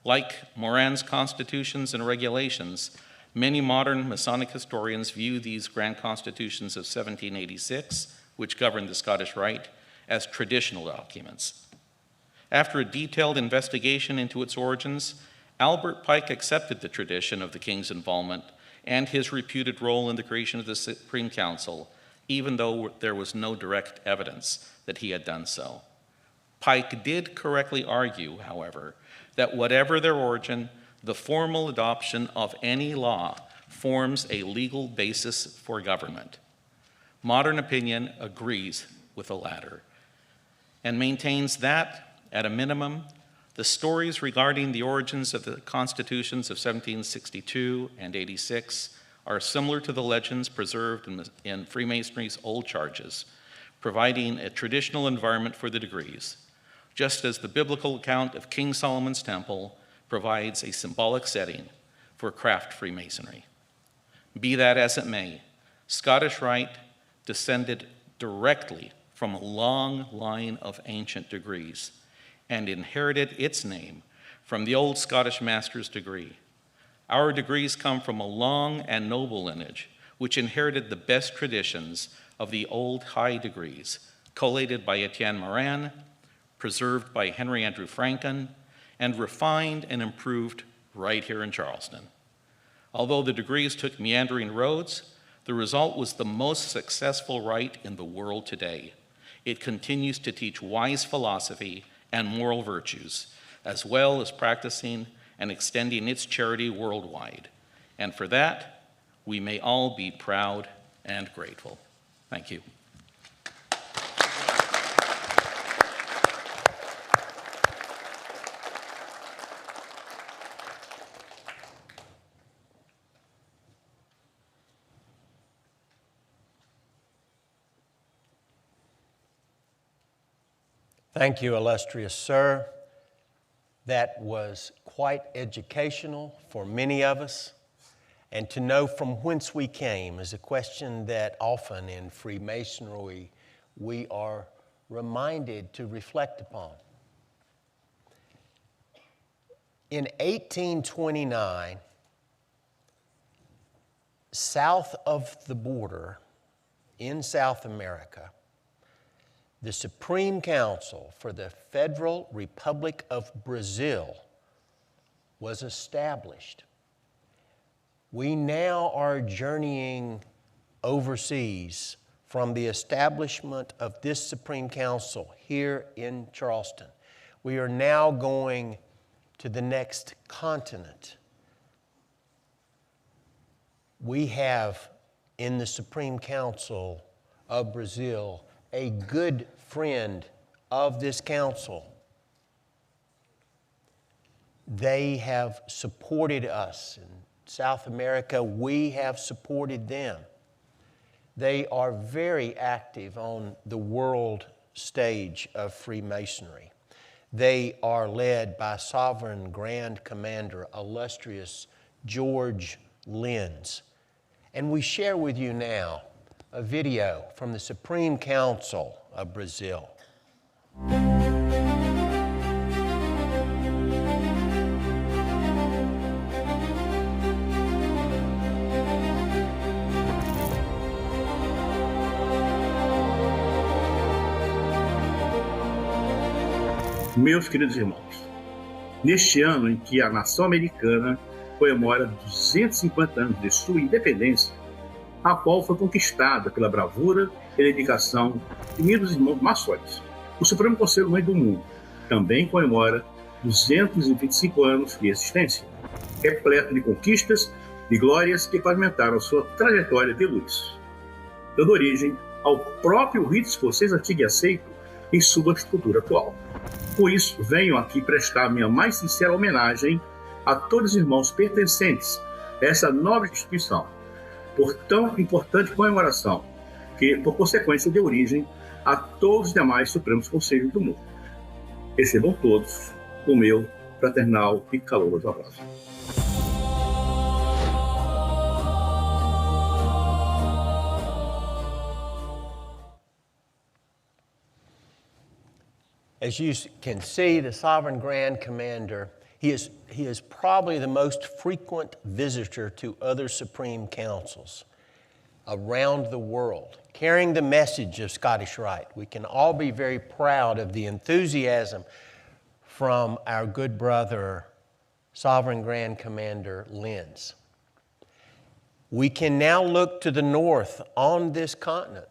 Like Moran's constitutions and regulations, many modern Masonic historians view these grand constitutions of 1786, which governed the Scottish Rite, as traditional documents. After a detailed investigation into its origins, Albert Pike accepted the tradition of the king's involvement and his reputed role in the creation of the Supreme Council, even though there was no direct evidence that he had done so. Pike did correctly argue, however, that whatever their origin, the formal adoption of any law forms a legal basis for government. Modern opinion agrees with the latter and maintains that, at a minimum, the stories regarding the origins of the constitutions of 1762 and 86 are similar to the legends preserved in Freemasonry's old charges, providing a traditional environment for the degrees, just as the biblical account of King Solomon's temple provides a symbolic setting for craft Freemasonry. Be that as it may, Scottish Rite descended directly from a long line of ancient degrees and inherited its name from the old Scottish master's degree. Our degrees come from a long and noble lineage, which inherited the best traditions of the old high degrees, collated by Etienne Morin, preserved by Henry Andrew Franken, and refined and improved right here in Charleston. Although the degrees took meandering roads, the result was the most successful rite in the world today. It continues to teach wise philosophy and moral virtues, as well as practicing and extending its charity worldwide. And for that, we may all be proud and grateful. Thank you.
Thank you, illustrious sir. That was quite educational for many of us. And to know from whence we came is a question that often in Freemasonry we are reminded to reflect upon. In 1829, south of the border in South America, the Supreme Council for the Federal Republic of Brazil was established. We now are journeying overseas from the establishment of this Supreme Council here in Charleston. We are now going to the next continent. We have in the Supreme Council of Brazil a good friend of this council. They have supported us in South America. We have supported them. They are very active on the world stage of Freemasonry. They are led by Sovereign Grand Commander, illustrious George Lenz. And we share with you now a video from the Supreme Council of Brazil.
Meus queridos irmãos, neste ano em que a nação americana comemora 250 anos de sua independência, a qual foi conquistada pela bravura e dedicação de meus irmãos maçons, o Supremo Conselho Mãe do Mundo também comemora 225 anos de existência, repleto de conquistas e glórias que pavimentaram sua trajetória de luz, dando origem ao próprio rito escocês antigo e aceito em sua estrutura atual. Por isso, venho aqui prestar minha mais sincera homenagem a todos os irmãos pertencentes a essa nobre instituição, por tão importante comemoração, que, por consequência, deu origem a todos os demais Supremos Conselhos do mundo. Recebam todos o meu fraternal e caloroso abraço.
As you can see, the Sovereign Grand Commander, he is probably the most frequent visitor to other Supreme Councils around the world, carrying the message of Scottish Rite. We can all be very proud of the enthusiasm from our good brother, Sovereign Grand Commander lens. We can now look to the north on this continent.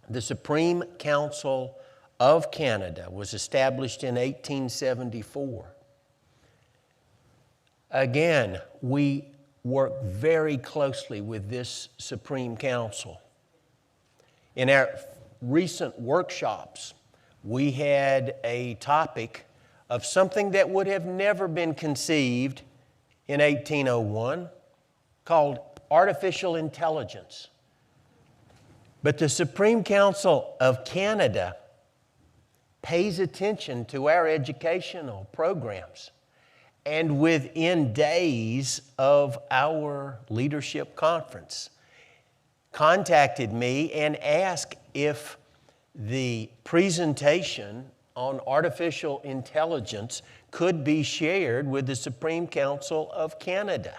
The Supreme Council of Canada was established in 1874. Again, we work very closely with this Supreme Council. In our recent workshops, we had a topic of something that would have never been conceived in 1801 called artificial intelligence. But the Supreme Council of Canada pays attention to our educational programs. And within days of our leadership conference, contacted me and asked if the presentation on artificial intelligence could be shared with the Supreme Council of Canada.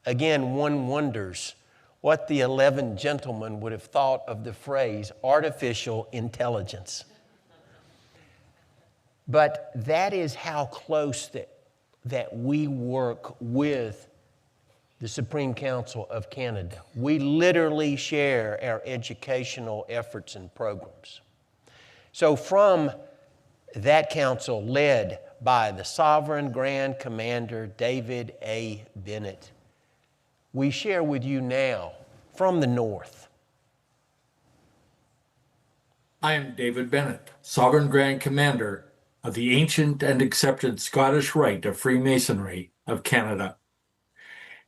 Again, one wonders what the 11 gentlemen would have thought of the phrase artificial intelligence. But that is how close that we work with the Supreme Council of Canada. We literally share our educational efforts and programs. So from that council led by the Sovereign Grand Commander David A. Bennett, we share with you now from the north.
I am David Bennett, Sovereign Grand Commander of the ancient and accepted Scottish Rite of Freemasonry of Canada.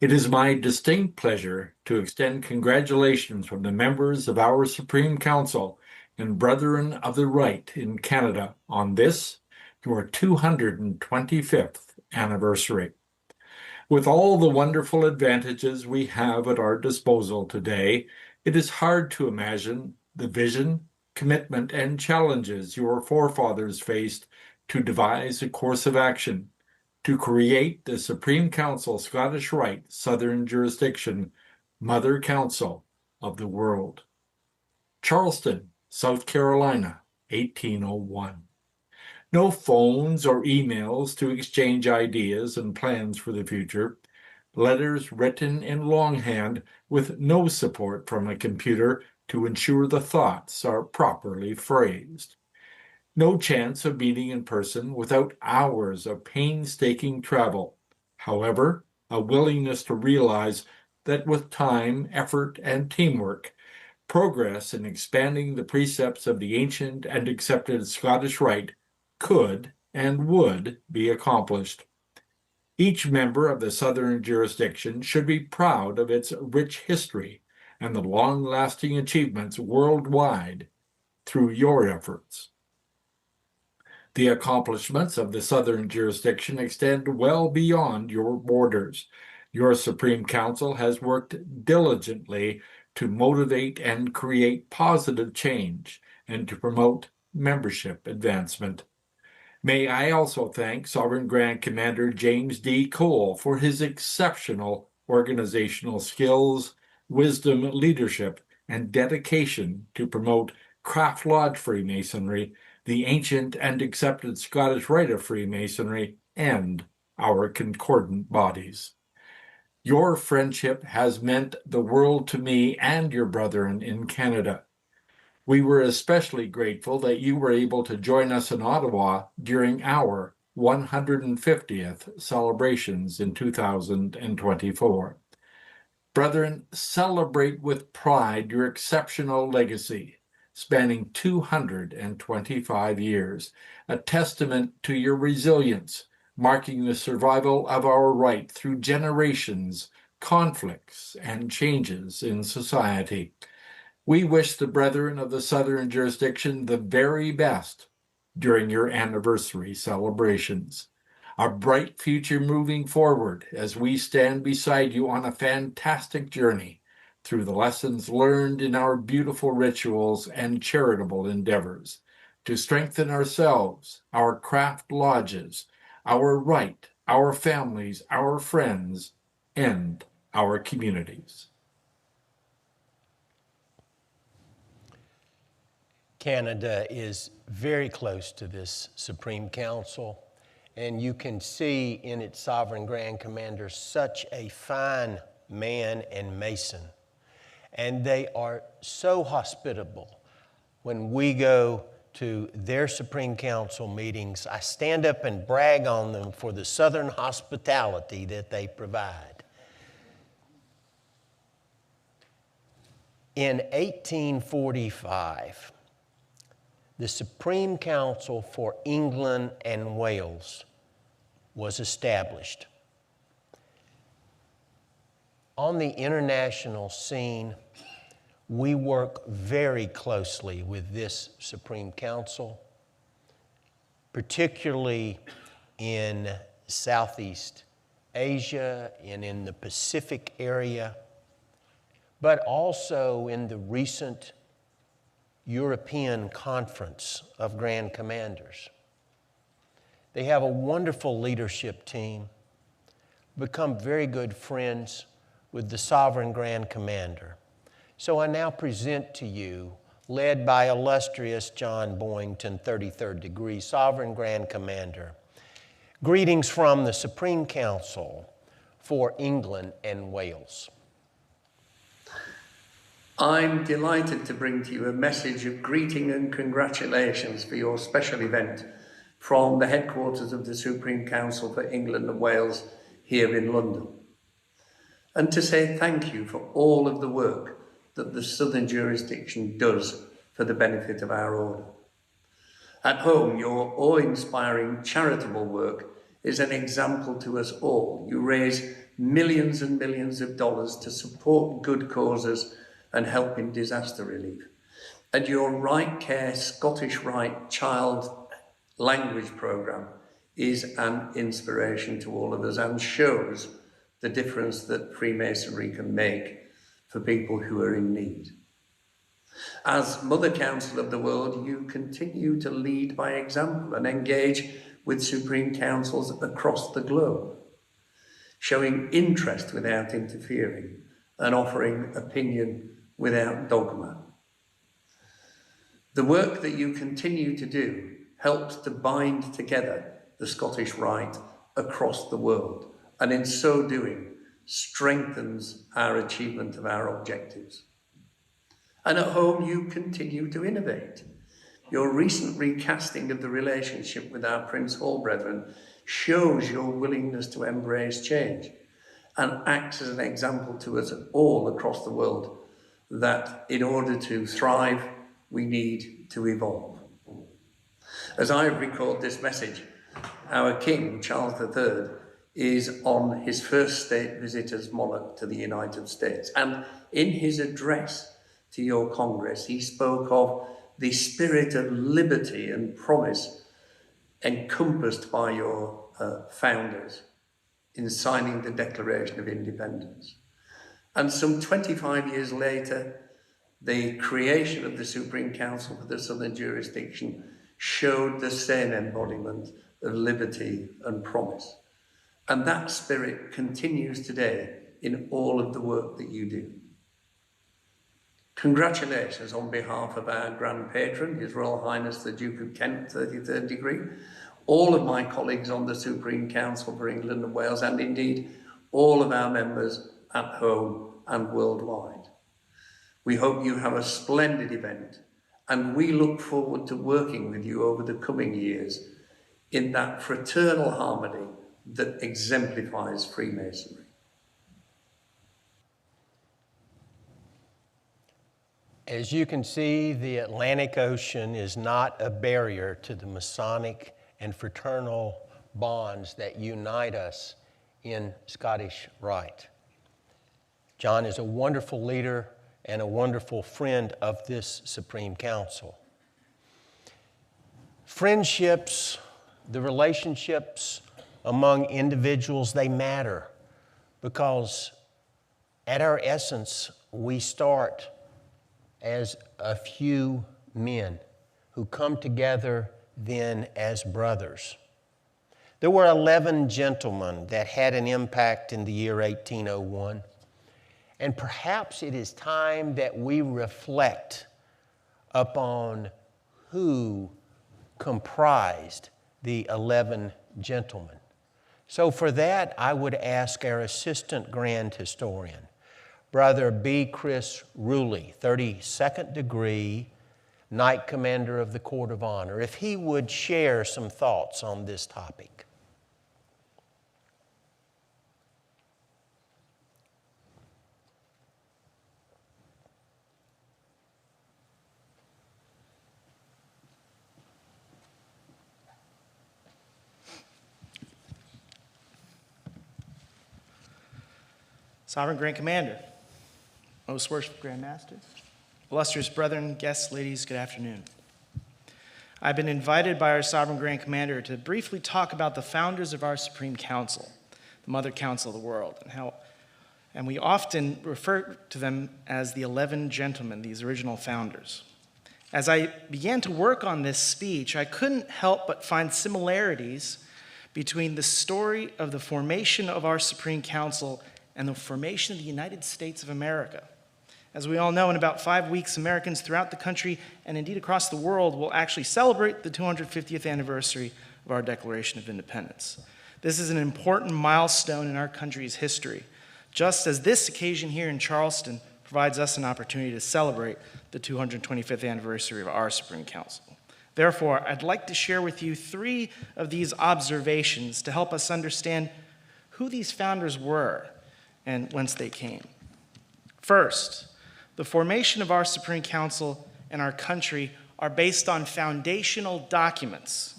It is my distinct pleasure to extend congratulations from the members of our Supreme Council and Brethren of the Rite in Canada on this, your 225th anniversary. With all the wonderful advantages we have at our disposal today, it is hard to imagine the vision, commitment, and challenges your forefathers faced to devise a course of action to create the Supreme Council Scottish Rite Southern Jurisdiction, Mother Council of the World. Charleston, South Carolina, 1801. No phones or emails to exchange ideas and plans for the future. Letters written in longhand with no support from a computer to ensure the thoughts are properly phrased. No chance of meeting in person without hours of painstaking travel. However, a willingness to realize that with time, effort, and teamwork, progress in expanding the precepts of the ancient and accepted Scottish Rite could and would be accomplished. Each member of the Southern jurisdiction should be proud of its rich history and the long-lasting achievements worldwide through your efforts. The accomplishments of the Southern jurisdiction extend well beyond your borders. Your Supreme Council has worked diligently to motivate and create positive change and to promote membership advancement. May I also thank Sovereign Grand Commander James D. Cole for his exceptional organizational skills, wisdom, leadership, and dedication to promote Craft Lodge Freemasonry, the ancient and accepted Scottish Rite of Freemasonry, and our concordant bodies. Your friendship has meant the world to me and your brethren in Canada. We were especially grateful that you were able to join us in Ottawa during our 150th celebrations in 2024. Brethren, celebrate with pride your exceptional legacy, spanning 225 years, a testament to your resilience, marking the survival of our rite through generations, conflicts, and changes in society. We wish the brethren of the Southern jurisdiction the very best during your anniversary celebrations. A bright future moving forward as we stand beside you on a fantastic journey through the lessons learned in our beautiful rituals and charitable endeavors to strengthen ourselves, our craft lodges, our rite, our families, our friends, and our communities.
Canada is very close to this Supreme Council, And you can see in its Sovereign Grand Commander such a fine man and Mason. And they are so hospitable. When we go to their Supreme Council meetings, I stand up and brag on them for the Southern hospitality that they provide. In 1845, the Supreme Council for England and Wales was established. On the international scene, we work very closely with this Supreme Council, particularly in Southeast Asia and in the Pacific area, but also in the recent European Conference of Grand Commanders. They have a wonderful leadership team, become very good friends with the Sovereign Grand Commander. So I now present to you, led by illustrious John Boynton, 33rd degree, Sovereign Grand Commander, greetings from the Supreme Council for England and Wales.
I'm delighted to bring to you a message of greeting and congratulations for your special event from the headquarters of the Supreme Council for England and Wales here in London. And to say thank you for all of the work that the Southern jurisdiction does for the benefit of our order. At home, your awe-inspiring charitable work is an example to us all. You raise millions and millions of dollars to support good causes and help in disaster relief. And your Right Care Scottish Rite child language program is an inspiration to all of us and shows the difference that Freemasonry can make for people who are in need. As Mother Council of the World, you continue to lead by example and engage with Supreme Councils across the globe, showing interest without interfering and offering opinion without dogma. The work that you continue to do helps to bind together the Scottish Rite across the world, and in so doing, strengthens our achievement of our objectives. And at home, you continue to innovate. Your recent recasting of the relationship with our Prince Hall brethren shows your willingness to embrace change and acts as an example to us all across the world that in order to thrive, we need to evolve. As I record this message, our King, Charles III, is on his first state visit as monarch to the United States. And in his address to your Congress, he spoke of the spirit of liberty and promise encompassed by your founders in signing the Declaration of Independence. And some 25 years later, the creation of the Supreme Council for the Southern Jurisdiction showed the same embodiment of liberty and promise. And that spirit continues today in all of the work that you do. Congratulations on behalf of our Grand Patron, His Royal Highness the Duke of Kent, 33rd degree, all of my colleagues on the Supreme Council for England and Wales, and indeed all of our members at home and worldwide. We hope you have a splendid event, and we look forward to working with you over the coming years in that fraternal harmony that exemplifies Freemasonry.
As you can see, the Atlantic Ocean is not a barrier to the Masonic and fraternal bonds that unite us in Scottish Rite. John is a wonderful leader and a wonderful friend of this Supreme Council. Friendships, the relationships among individuals, they matter because at our essence, we start as a few men who come together then as brothers. There were 11 gentlemen that had an impact in the year 1801. And perhaps it is time that we reflect upon who comprised the 11 gentlemen. So for that, I would ask our Assistant Grand Historian, Brother B. Chris Ruley, 32nd degree, Knight Commander of the Court of Honor, if he would share some thoughts on this topic.
Sovereign Grand Commander, Most Worshipful Grand Master, illustrious brethren, guests, ladies, good afternoon. I've been invited by our Sovereign Grand Commander to briefly talk about the founders of our Supreme Council, the Mother Council of the world, and we often refer to them as the 11 gentlemen, these original founders. As I began to work on this speech, I couldn't help but find similarities between the story of the formation of our Supreme Council and the formation of the United States of America. As we all know, in about 5 weeks, Americans throughout the country and indeed across the world will actually celebrate the 250th anniversary of our Declaration of Independence. This is an important milestone in our country's history, just as this occasion here in Charleston provides us an opportunity to celebrate the 225th anniversary of our Supreme Council. Therefore, I'd like to share with you 3 of these observations to help us understand who these founders were and whence they came. First, the formation of our Supreme Council and our country are based on foundational documents.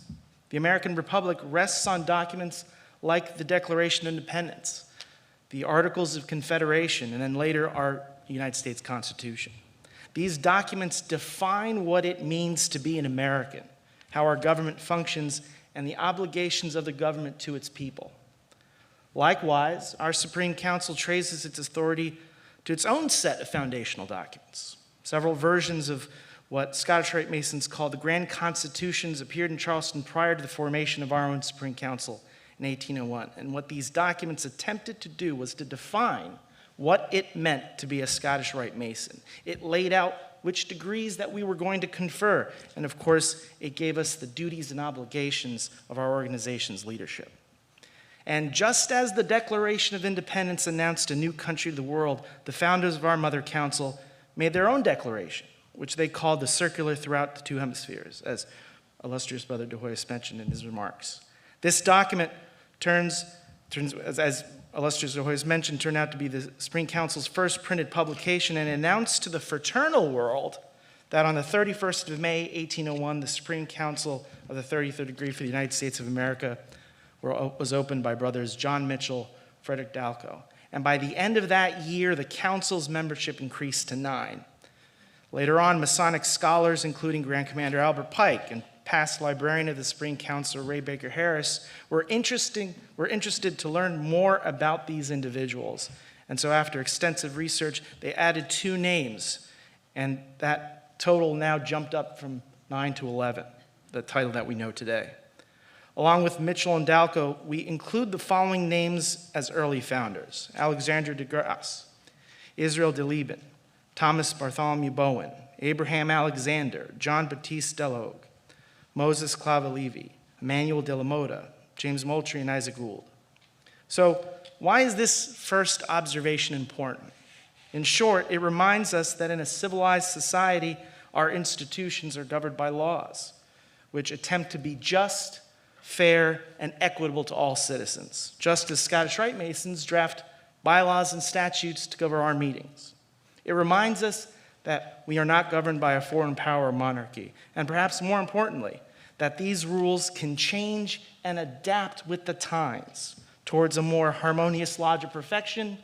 The American Republic rests on documents like the Declaration of Independence, the Articles of Confederation, and then later our United States Constitution. These documents define what it means to be an American, how our government functions, and the obligations of the government to its people. Likewise, our Supreme Council traces its authority to its own set of foundational documents. Several versions of what Scottish Rite Masons call the Grand Constitutions appeared in Charleston prior to the formation of our own Supreme Council in 1801. And what these documents attempted to do was to define what it meant to be a Scottish Rite Mason. It laid out which degrees that we were going to confer, and of course, it gave us the duties and obligations of our organization's leadership. And just as the Declaration of Independence announced a new country to the world, the founders of our Mother Council made their own declaration, which they called the Circular throughout the 2 hemispheres, as illustrious Brother De Hoyos mentioned in his remarks. This document turns as illustrious De Hoyos mentioned, turned out to be the Supreme Council's first printed publication and announced to the fraternal world that on the 31st of May, 1801, the Supreme Council of the 33rd degree for the United States of America was opened by brothers John Mitchell, Frederick Dalco. And by the end of that year, the council's membership increased to 9. Later on, Masonic scholars, including Grand Commander Albert Pike and past librarian of the Supreme Council, Ray Baker Harris, were interested to learn more about these individuals. And so after extensive research, they added 2 names, and that total now jumped up from 9 to 11, the title that we know today. Along with Mitchell and Dalco, we include the following names as early founders: Alexander de Grasse, Israel de Lieben, Thomas Bartholomew Bowen, Abraham Alexander, John Baptiste Delhogue, Moses Clava-Levy, Emmanuel de la Mota, James Moultrie, and Isaac Gould. So why is this first observation important? In short, it reminds us that in a civilized society, our institutions are governed by laws, which attempt to be just, fair, and equitable to all citizens, just as Scottish Rite Masons draft bylaws and statutes to govern our meetings. It reminds us that we are not governed by a foreign power or monarchy, and perhaps more importantly, that these rules can change and adapt with the times towards a more harmonious lodge of perfection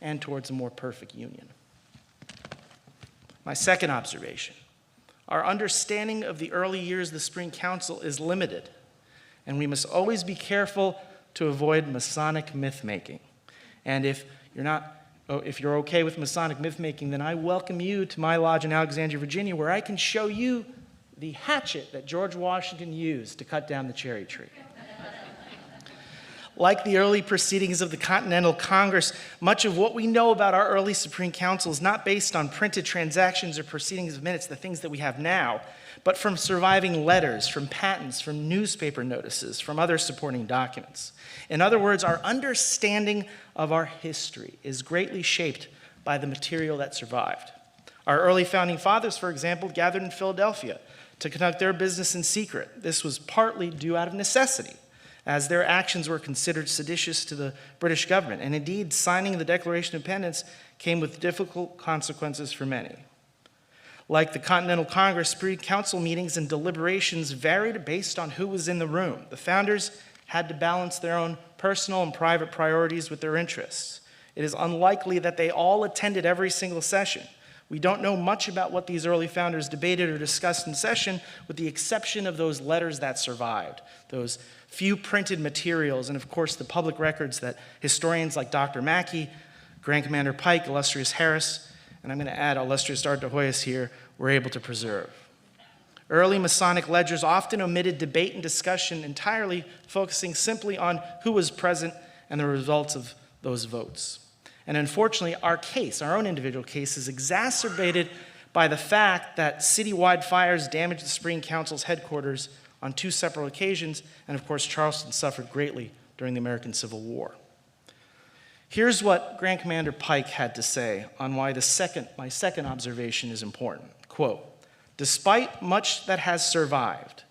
and towards a more perfect union. My second observation: our understanding of the early years of the Supreme Council is limited, and we must always be careful to avoid Masonic myth-making. And if you're okay with Masonic myth-making, then I welcome you to my lodge in Alexandria, Virginia, where I can show you the hatchet that George Washington used to cut down the cherry tree. Like the early proceedings of the Continental Congress, much of what we know about our early Supreme Council is not based on printed transactions or proceedings of minutes, the things that we have now, but from surviving letters, from patents, from newspaper notices, from other supporting documents. In other words, our understanding of our history is greatly shaped by the material that survived. Our early founding fathers, for example, gathered in Philadelphia to conduct their business in secret. This was partly due out of necessity, as their actions were considered seditious to the British government. And indeed, signing the Declaration of Independence came with difficult consequences for many. Like the Continental Congress, Supreme Council meetings and deliberations varied based on who was in the room. The founders had to balance their own personal and private priorities with their interests. It is unlikely that they all attended every single session. We don't know much about what these early founders debated or discussed in session, with the exception of those letters that survived, those few printed materials, and of course the public records that historians like Dr. Mackey, Grand Commander Pike, Illustrious Harris, and I'm going to add Illustrious Dr. Hoyas here, were able to preserve. Early Masonic ledgers often omitted debate and discussion entirely, focusing simply on who was present and the results of those votes. And unfortunately, our case, our own individual case, is exacerbated by the fact that citywide fires damaged the Supreme Council's headquarters on 2 separate occasions, and of course, Charleston suffered greatly during the American Civil War. Here's what Grand Commander Pike had to say on why my second observation is important. Quote, "Despite much that has survived,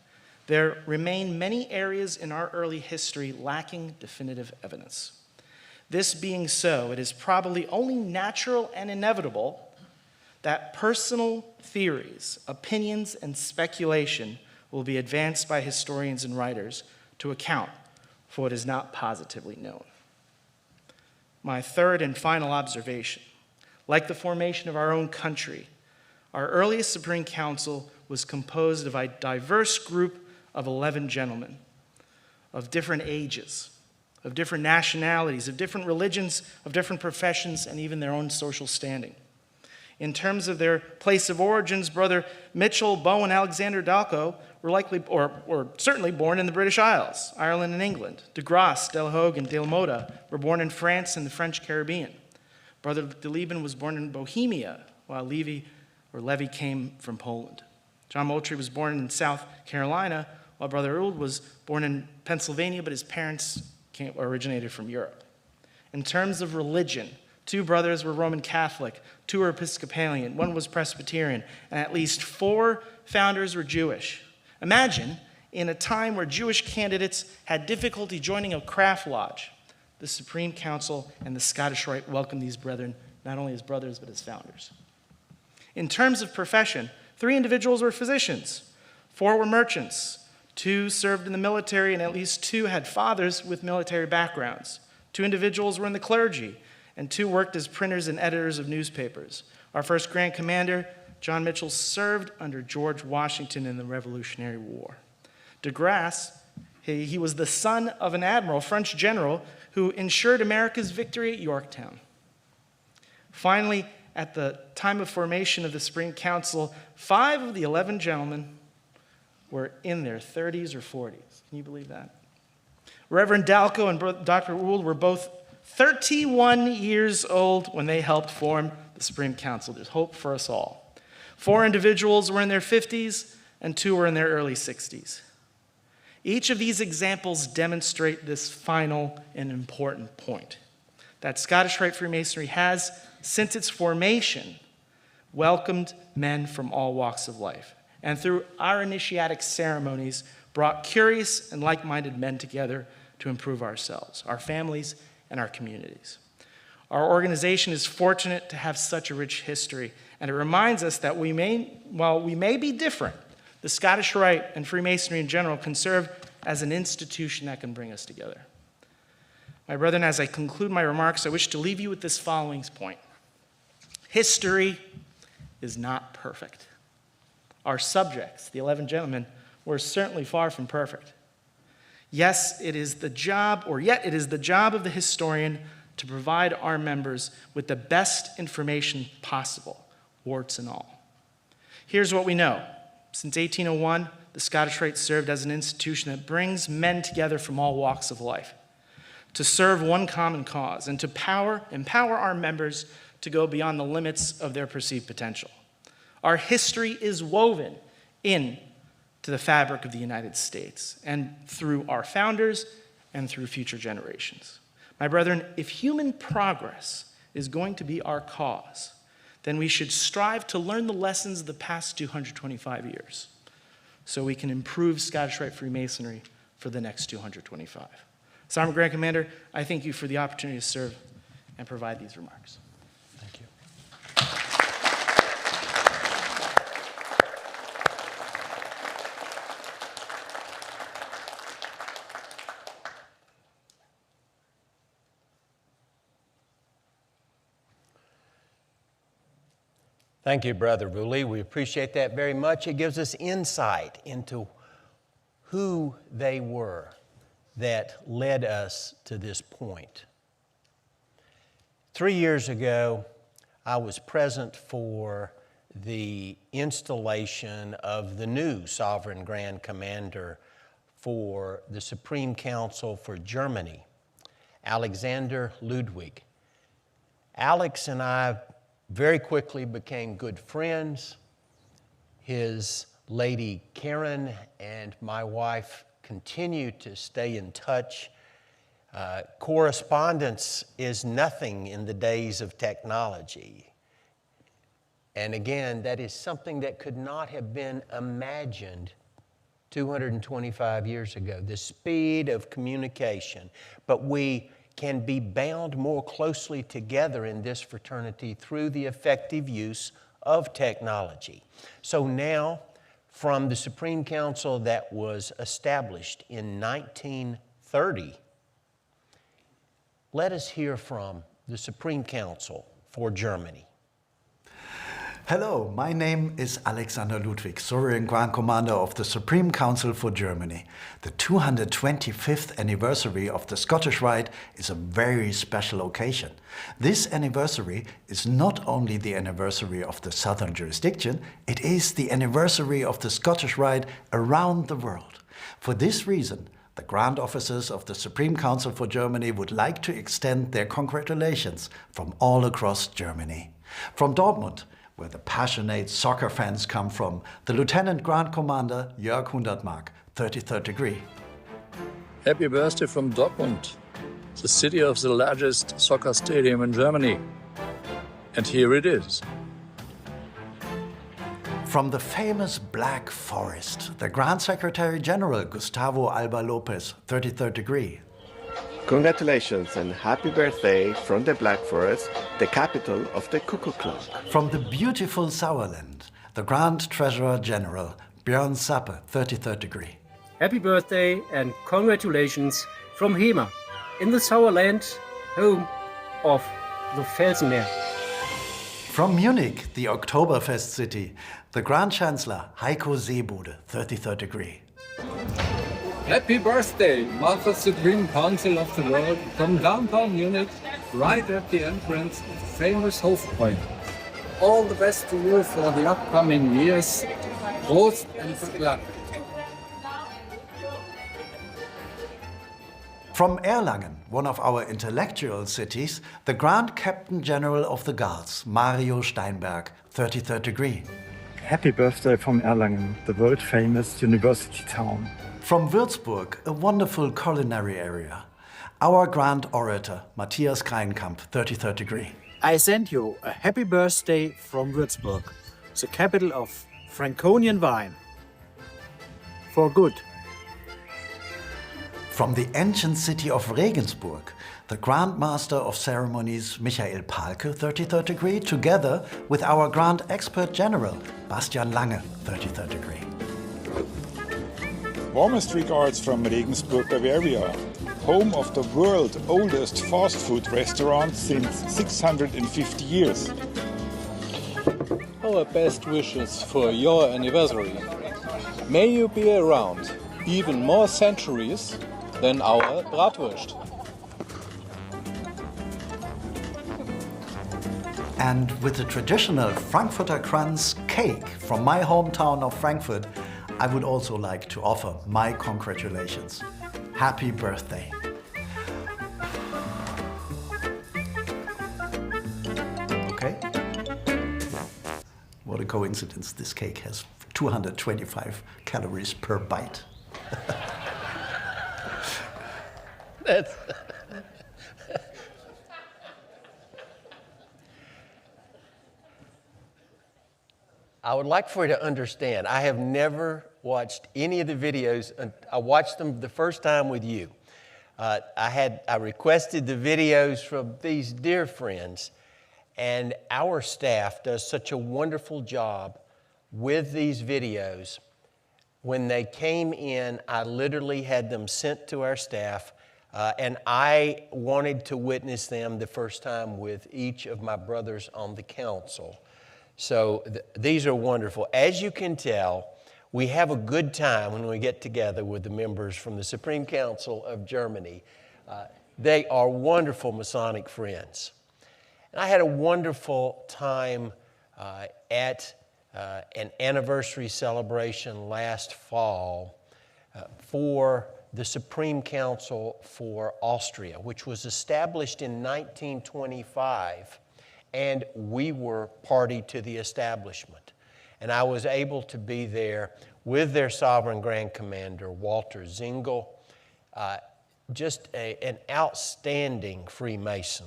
there remain many areas in our early history lacking definitive evidence. This being so, it is probably only natural and inevitable that personal theories, opinions, and speculation will be advanced by historians and writers to account for what is not positively known." My third and final observation, like the formation of our own country, our earliest Supreme Council was composed of a diverse group of 11 gentlemen of different ages, of different nationalities, of different religions, of different professions, and even their own social standing. In terms of their place of origins, Brother Mitchell, Bowen, and Alexander Dalco were likely, or certainly born in the British Isles, Ireland, and England. De Grasse, Delahogue, and Delmoda were born in France and the French Caribbean. Brother de Lieben was born in Bohemia, while Levy came from Poland. John Moultrie was born in South Carolina, while Brother Ould was born in Pennsylvania, but his parents originated from Europe. In terms of religion, 2 brothers were Roman Catholic, 2 were Episcopalian, 1 was Presbyterian, and at least 4 founders were Jewish. Imagine, in a time where Jewish candidates had difficulty joining a craft lodge, the Supreme Council and the Scottish Rite welcomed these brethren not only as brothers but as founders. In terms of profession, 3 individuals were physicians, 4 were merchants, 2 served in the military, and at least 2 had fathers with military backgrounds. 2 individuals were in the clergy, and 2 worked as printers and editors of newspapers. Our first Grand Commander, John Mitchell, served under George Washington in the Revolutionary War. De Grasse, he was the son of an admiral, French general, who ensured America's victory at Yorktown. Finally, at the time of formation of the Supreme Council, 5 of the 11 gentlemen were in their 30s or 40s. Can you believe that? Reverend Dalco and Dr. Ould were both 31 years old when they helped form the Supreme Council. There's hope for us all. 4 individuals were in their 50s, and 2 were in their early 60s. Each of these examples demonstrate this final and important point, that Scottish Rite Freemasonry has, since its formation, welcomed men from all walks of life, and through our initiatic ceremonies, brought curious and like-minded men together to improve ourselves, our families, and our communities. Our organization is fortunate to have such a rich history, and it reminds us that while we may be different, the Scottish Rite and Freemasonry in general can serve as an institution that can bring us together. My brethren, as I conclude my remarks, I wish to leave you with this following point. History is not perfect. Our subjects, the 11 gentlemen, were certainly far from perfect. Yes, yet it is the job of the historian to provide our members with the best information possible, warts and all. Here's what we know. Since 1801, the Scottish Rite served as an institution that brings men together from all walks of life to serve one common cause and to empower our members to go beyond the limits of their perceived potential. Our history is woven into the fabric of the United States and through our founders and through future generations. My brethren, if human progress is going to be our cause, then we should strive to learn the lessons of the past 225 years so we can improve Scottish Rite Freemasonry for the next 225. Sovereign Grand Commander, I thank you for the opportunity to serve and provide these remarks.
Thank you. Thank you, Brother Rulli. We appreciate that very much. It gives us insight into who they were that led us to this point. 3 years ago, I was present for the installation of the new Sovereign Grand Commander for the Supreme Council for Germany, Alexander Ludwig. Alex and I very quickly became good friends. His lady Karen and my wife continue to stay in touch. Correspondence is nothing in the days of technology. And again, that is something that could not have been imagined 225 years ago, the speed of communication. But we can be bound more closely together in this fraternity through the effective use of technology. So now, from the Supreme Council that was established in 1930, let us hear from the Supreme Council for Germany.
Hello, my name is Alexander Ludwig, Sovereign Grand Commander of the Supreme Council for Germany. The 225th anniversary of the Scottish Rite is a very special occasion. This anniversary is not only the anniversary of the Southern jurisdiction, it is the anniversary of the Scottish Rite around the world. For this reason, the Grand Officers of the Supreme Council for Germany would like to extend their congratulations from all across Germany. From Dortmund, where the passionate soccer fans come from, the Lieutenant Grand Commander Jörg Hundertmark, 33rd degree.
Happy birthday from Dortmund, the city of the largest soccer stadium in Germany. And here it is.
From the famous Black Forest, the Grand Secretary General Gustavo Alba Lopez, 33rd degree.
Congratulations and happy birthday from the Black Forest, the capital of the Cuckoo Clock.
From the beautiful Sauerland, the Grand Treasurer General Björn Sappe, 33rd degree.
Happy birthday and congratulations from Hema, in the Sauerland, home of the Felsenmeer.
From Munich, the Oktoberfest city, the Grand Chancellor Heiko Seebude, 33rd degree.
Happy birthday, Master Supreme Council of the World, from downtown Munich, right at the entrance of the famous Hofbräu. All the best to you for the upcoming years. Prost and good luck.
From Erlangen, one of our intellectual cities, the Grand Captain General of the Guards, Mario Steinberg, 33rd degree.
Happy birthday from Erlangen, the world-famous university town.
From Würzburg, a wonderful culinary area, our Grand Orator, Matthias Kreinkamp, 33rd degree.
I send you a happy birthday from Würzburg, the capital of Franconian wine. For good.
From the ancient city of Regensburg, the Grand Master of Ceremonies, Michael Palke, 33rd degree, together with our Grand Expert General, Bastian Lange, 33rd degree.
Warmest regards from Regensburg, Bavaria, home of the world's oldest fast food restaurant since 650 years.
Our best wishes for your anniversary. May you be around even more centuries than our Bratwurst.
And with the traditional Frankfurter Kranz cake from my hometown of Frankfurt, I would also like to offer my congratulations. Happy birthday. Okay? What a coincidence, this cake has 225 calories per bite.
That's I would like for you to understand, I have never watched any of the videos. I watched them the first time with you. I requested the videos from these dear friends, and our staff does such a wonderful job with these videos. When they came in, I literally had them sent to our staff, and I wanted to witness them the first time with each of my brothers on the council. So these are wonderful. As you can tell, we have a good time when we get together with the members from the Supreme Council of Germany. They are wonderful Masonic friends. And I had a wonderful time at an anniversary celebration last fall for the Supreme Council for Austria, which was established in 1925. And we were party to the establishment. And I was able to be there with their Sovereign Grand Commander, Walter Zingel, just an outstanding Freemason.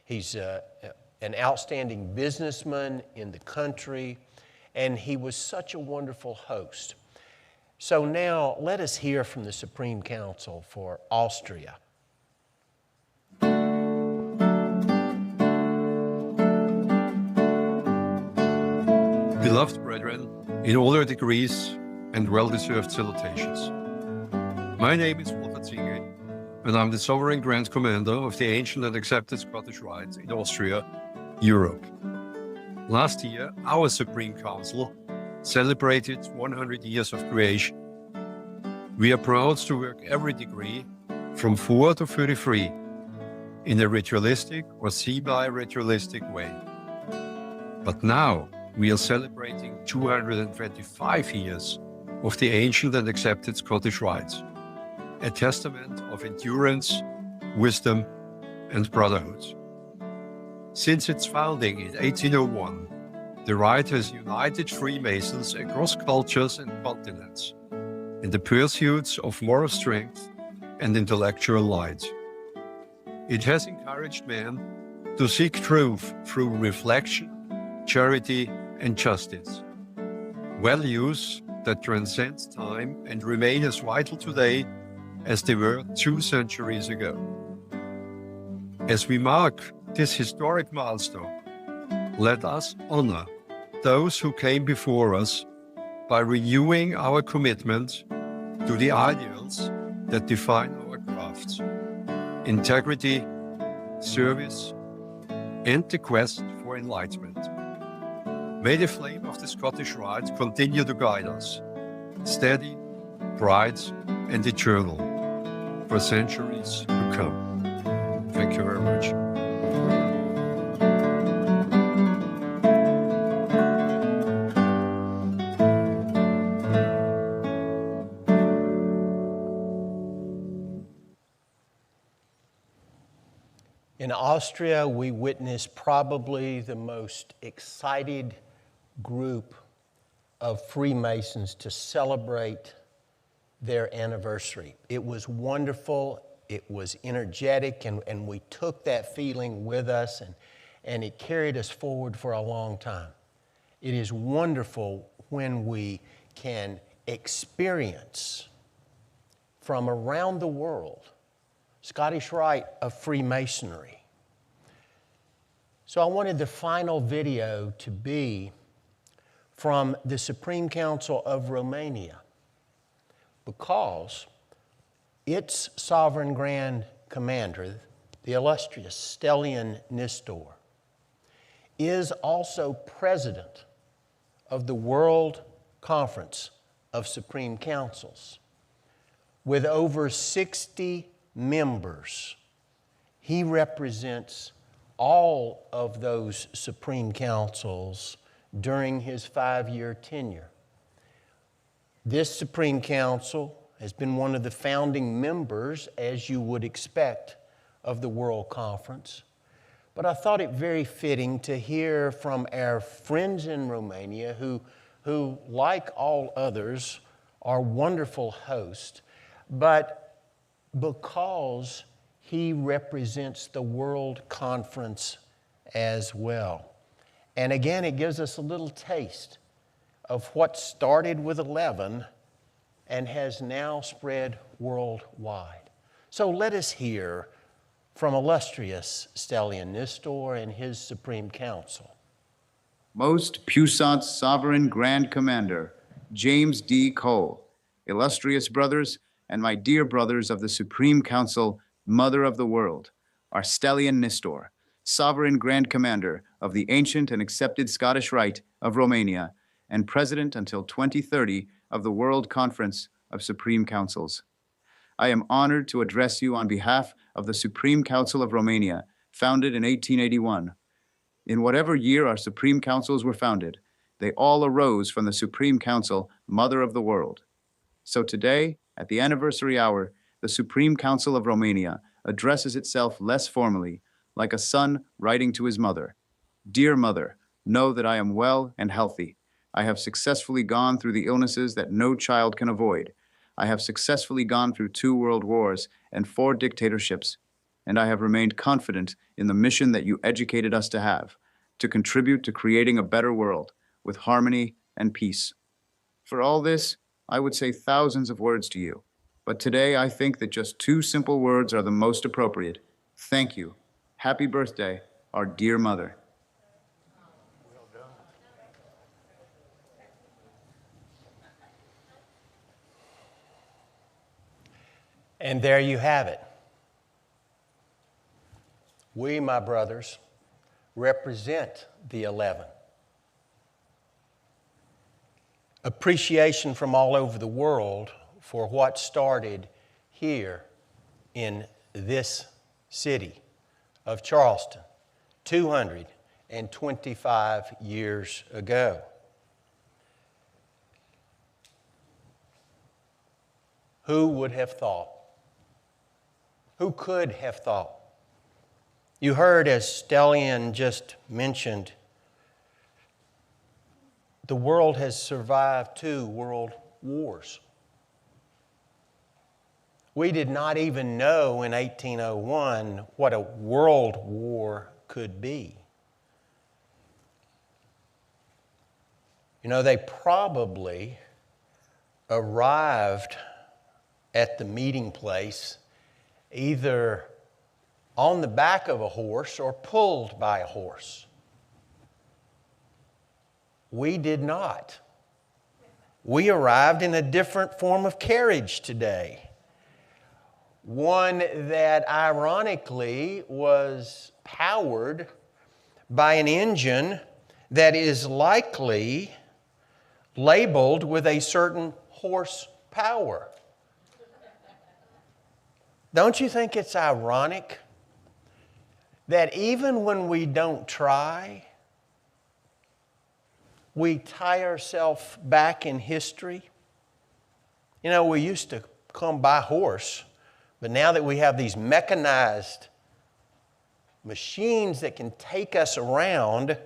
He's an outstanding businessman in the country, and he was such a wonderful host. So now let us hear from the Supreme Council for Austria.
Beloved brethren, in all your degrees and well-deserved salutations. My name is Walter Zingel, and I'm the Sovereign Grand Commander of the ancient and accepted Scottish Rite in Austria, Europe. Last year, our Supreme Council celebrated 100 years of creation. We are proud to work every degree from 4 to 33 in a ritualistic or semi-ritualistic way. But now, we are celebrating 225 years of the ancient and accepted Scottish Rite, a testament of endurance, wisdom, and brotherhood. Since its founding in 1801, the Rite has united Freemasons across cultures and continents in the pursuits of moral strength and intellectual light. It has encouraged men to seek truth through reflection, charity, and justice, values that transcend time and remain as vital today as they were 2 centuries ago. As we mark this historic milestone, let us honor those who came before us by renewing our commitment to the ideals that define our craft: integrity, service, and the quest for enlightenment. May the flame of the Scottish Rite continue to guide us, steady, bright, and eternal, for centuries to come. Thank you very much.
In Austria, we witnessed probably the most excited group of Freemasons to celebrate their anniversary. It was wonderful, it was energetic, and we took that feeling with us, and it carried us forward for a long time. It is wonderful when we can experience from around the world Scottish Rite of Freemasonry. So I wanted the final video to be from the Supreme Council of Romania, because its Sovereign Grand Commander, the illustrious Stelian Nistor, is also president of the World Conference of Supreme Councils. With over 60 members, he represents all of those Supreme Councils during his 5-year tenure. This Supreme Council has been one of the founding members, as you would expect, of the World Conference. But I thought it very fitting to hear from our friends in Romania who who, like all others, are wonderful hosts, but because he represents the World Conference as well. And again, it gives us a little taste of what started with 11 and has now spread worldwide. So let us hear from illustrious Stellian Nestor and his Supreme Council.
Most puissant sovereign Grand Commander, James D. Cole, illustrious brothers and my dear brothers of the Supreme Council, Mother of the World, our Stellian Nestor, Sovereign Grand Commander of the ancient and accepted Scottish Rite of Romania, and President until 2030 of the World Conference of Supreme Councils. I am honored to address you on behalf of the Supreme Council of Romania, founded in 1881. In whatever year our Supreme Councils were founded, they all arose from the Supreme Council, Mother of the World. So today, at the anniversary hour, the Supreme Council of Romania addresses itself less formally, like a son writing to his mother. Dear Mother, know that I am well and healthy. I have successfully gone through the illnesses that no child can avoid. I have successfully gone through 2 world wars and 4 dictatorships, and I have remained confident in the mission that you educated us to have, to contribute to creating a better world with harmony and peace. For all this, I would say thousands of words to you, but today I think that just 2 simple words are the most appropriate. Thank you. Happy birthday, our dear Mother.
And there you have it. We, my brothers, represent the 11. Appreciation from all over the world for what started here in this city of Charleston 225 years ago. Who would have thought? Who could have thought? You heard, as Stellian just mentioned, the world has survived 2 world wars. We did not even know in 1801 what a world war could be. You know, they probably arrived at the meeting place either on the back of a horse or pulled by a horse. We did not. We arrived in a different form of carriage today. One that ironically was powered by an engine that is likely labeled with a certain horsepower. Don't you think it's ironic that even when we don't try, we tie ourselves back in history? You know, we used to come by horse, but now that we have these mechanized machines that can take us around,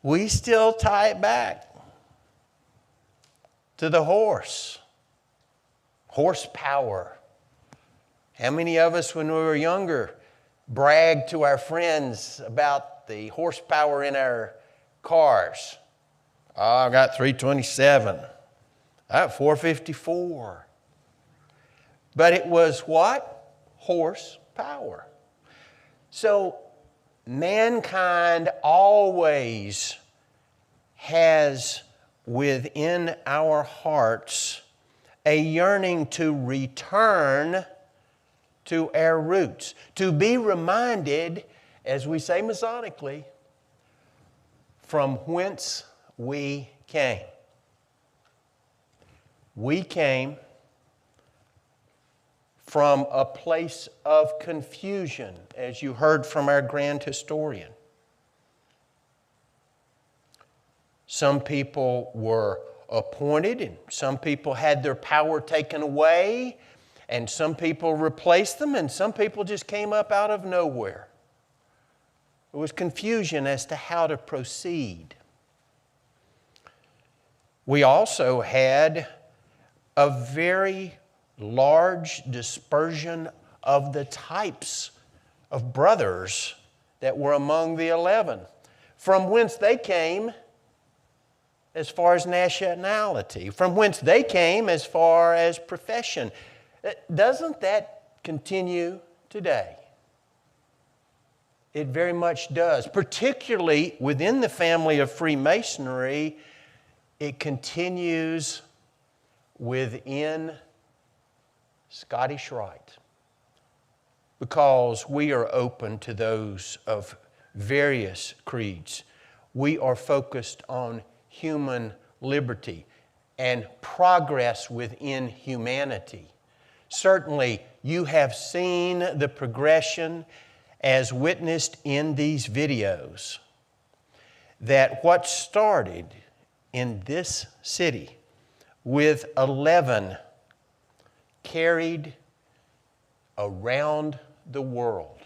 we still tie it back to the horse. Horsepower. How many of us, when we were younger, bragged to our friends about the horsepower in our cars? Oh, I got 327. I got 454. But it was what? Horsepower. So mankind always has within our hearts a yearning to return to our roots, to be reminded, as we say Masonically, from whence we came. We came from a place of confusion, as you heard from our grand historian. Some people were appointed, and some people had their power taken away, and some people replaced them, and some people just came up out of nowhere. There was confusion as to how to proceed. We also had a very large dispersion of the types of brothers that were among the 11, from whence they came as far as nationality, from whence they came as far as profession. Doesn't that continue today? It very much does. Particularly within the family of Freemasonry, it continues within Scottish Rite, because we are open to those of various creeds. We are focused on human liberty and progress within humanity. Certainly, you have seen the progression as witnessed in these videos, that what started in this city with 11 carried around the world.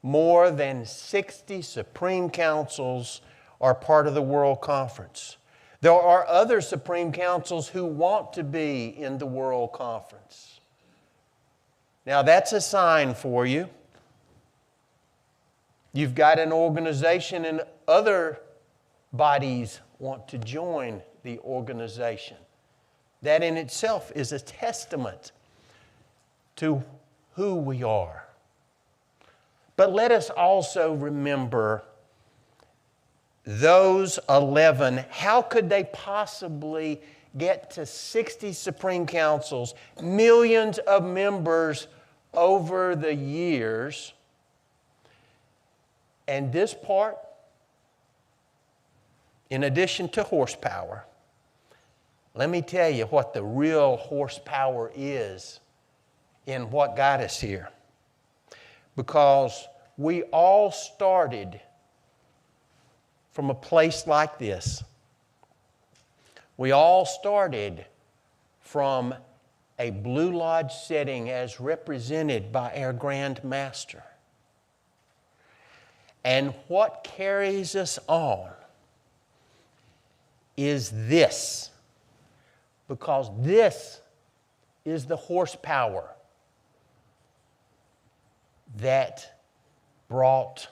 More than 60 Supreme Councils are part of the World Conference. There are other Supreme Councils who want to be in the World Conference. Now that's a sign for you. You've got an organization and other bodies want to join the organization. That in itself is a testament to who we are. But let us also remember those 11, how could they possibly get to 60 Supreme Councils, millions of members over the years? And this part, in addition to horsepower, let me tell you what the real horsepower is in what got us here. Because we all started from a place like this. We all started from a Blue Lodge setting as represented by our Grand Master. And what carries us on is this, because this is the horsepower that brought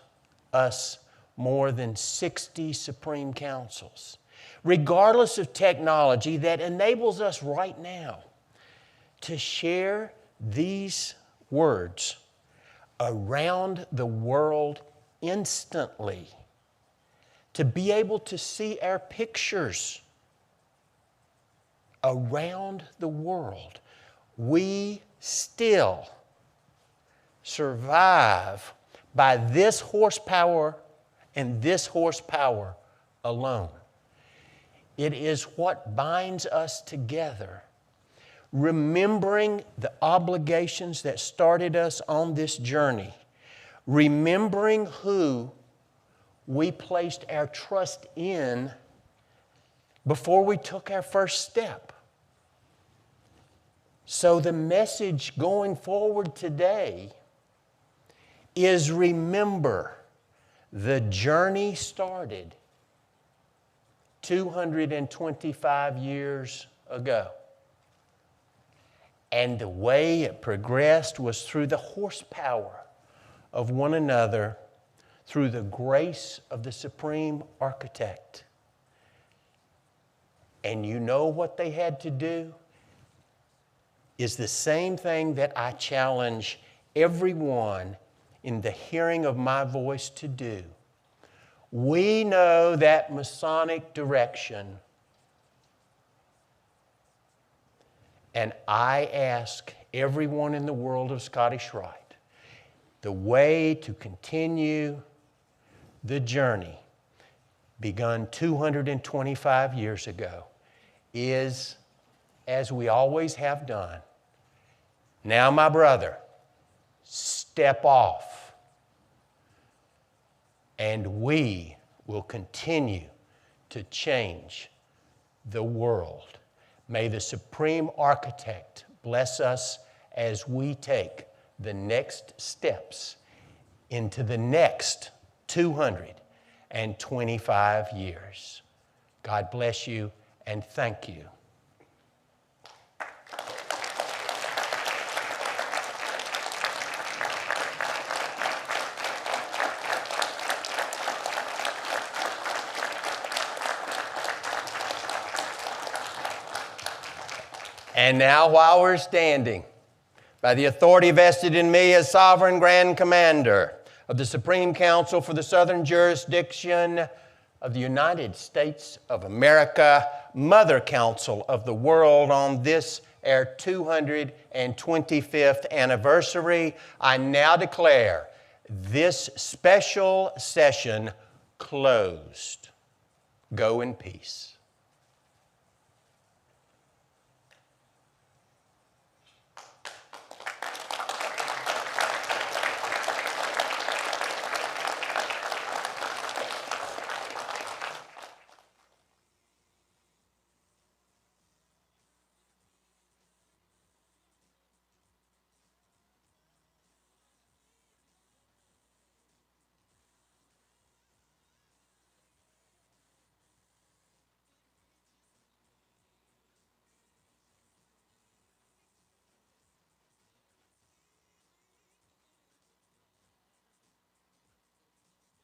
us more than 60 Supreme Councils, regardless of technology that enables us right now to share these words around the world instantly, to be able to see our pictures around the world. We still survive by this horsepower and this horsepower alone. It is what binds us together, remembering the obligations that started us on this journey, remembering who we placed our trust in before we took our first step. So the message going forward today is remember, the journey started 225 years ago. And the way it progressed was through the horsepower of one another, through the grace of the Supreme Architect. And you know what they had to do? Is the same thing that I challenge everyone in the hearing of my voice to do. We know that Masonic direction, and I ask everyone in the world of Scottish Rite, the way to continue the journey begun 225 years ago is, as we always have done, now my brother, step off, and we will continue to change the world. May the Supreme Architect bless us as we take the next steps into the next 225 years. God bless you and thank you. And now, while we're standing, by the authority vested in me as Sovereign Grand Commander of the Supreme Council for the Southern Jurisdiction of the United States of America, Mother Council of the world, on this our 225th anniversary, I now declare this special session closed. Go in peace.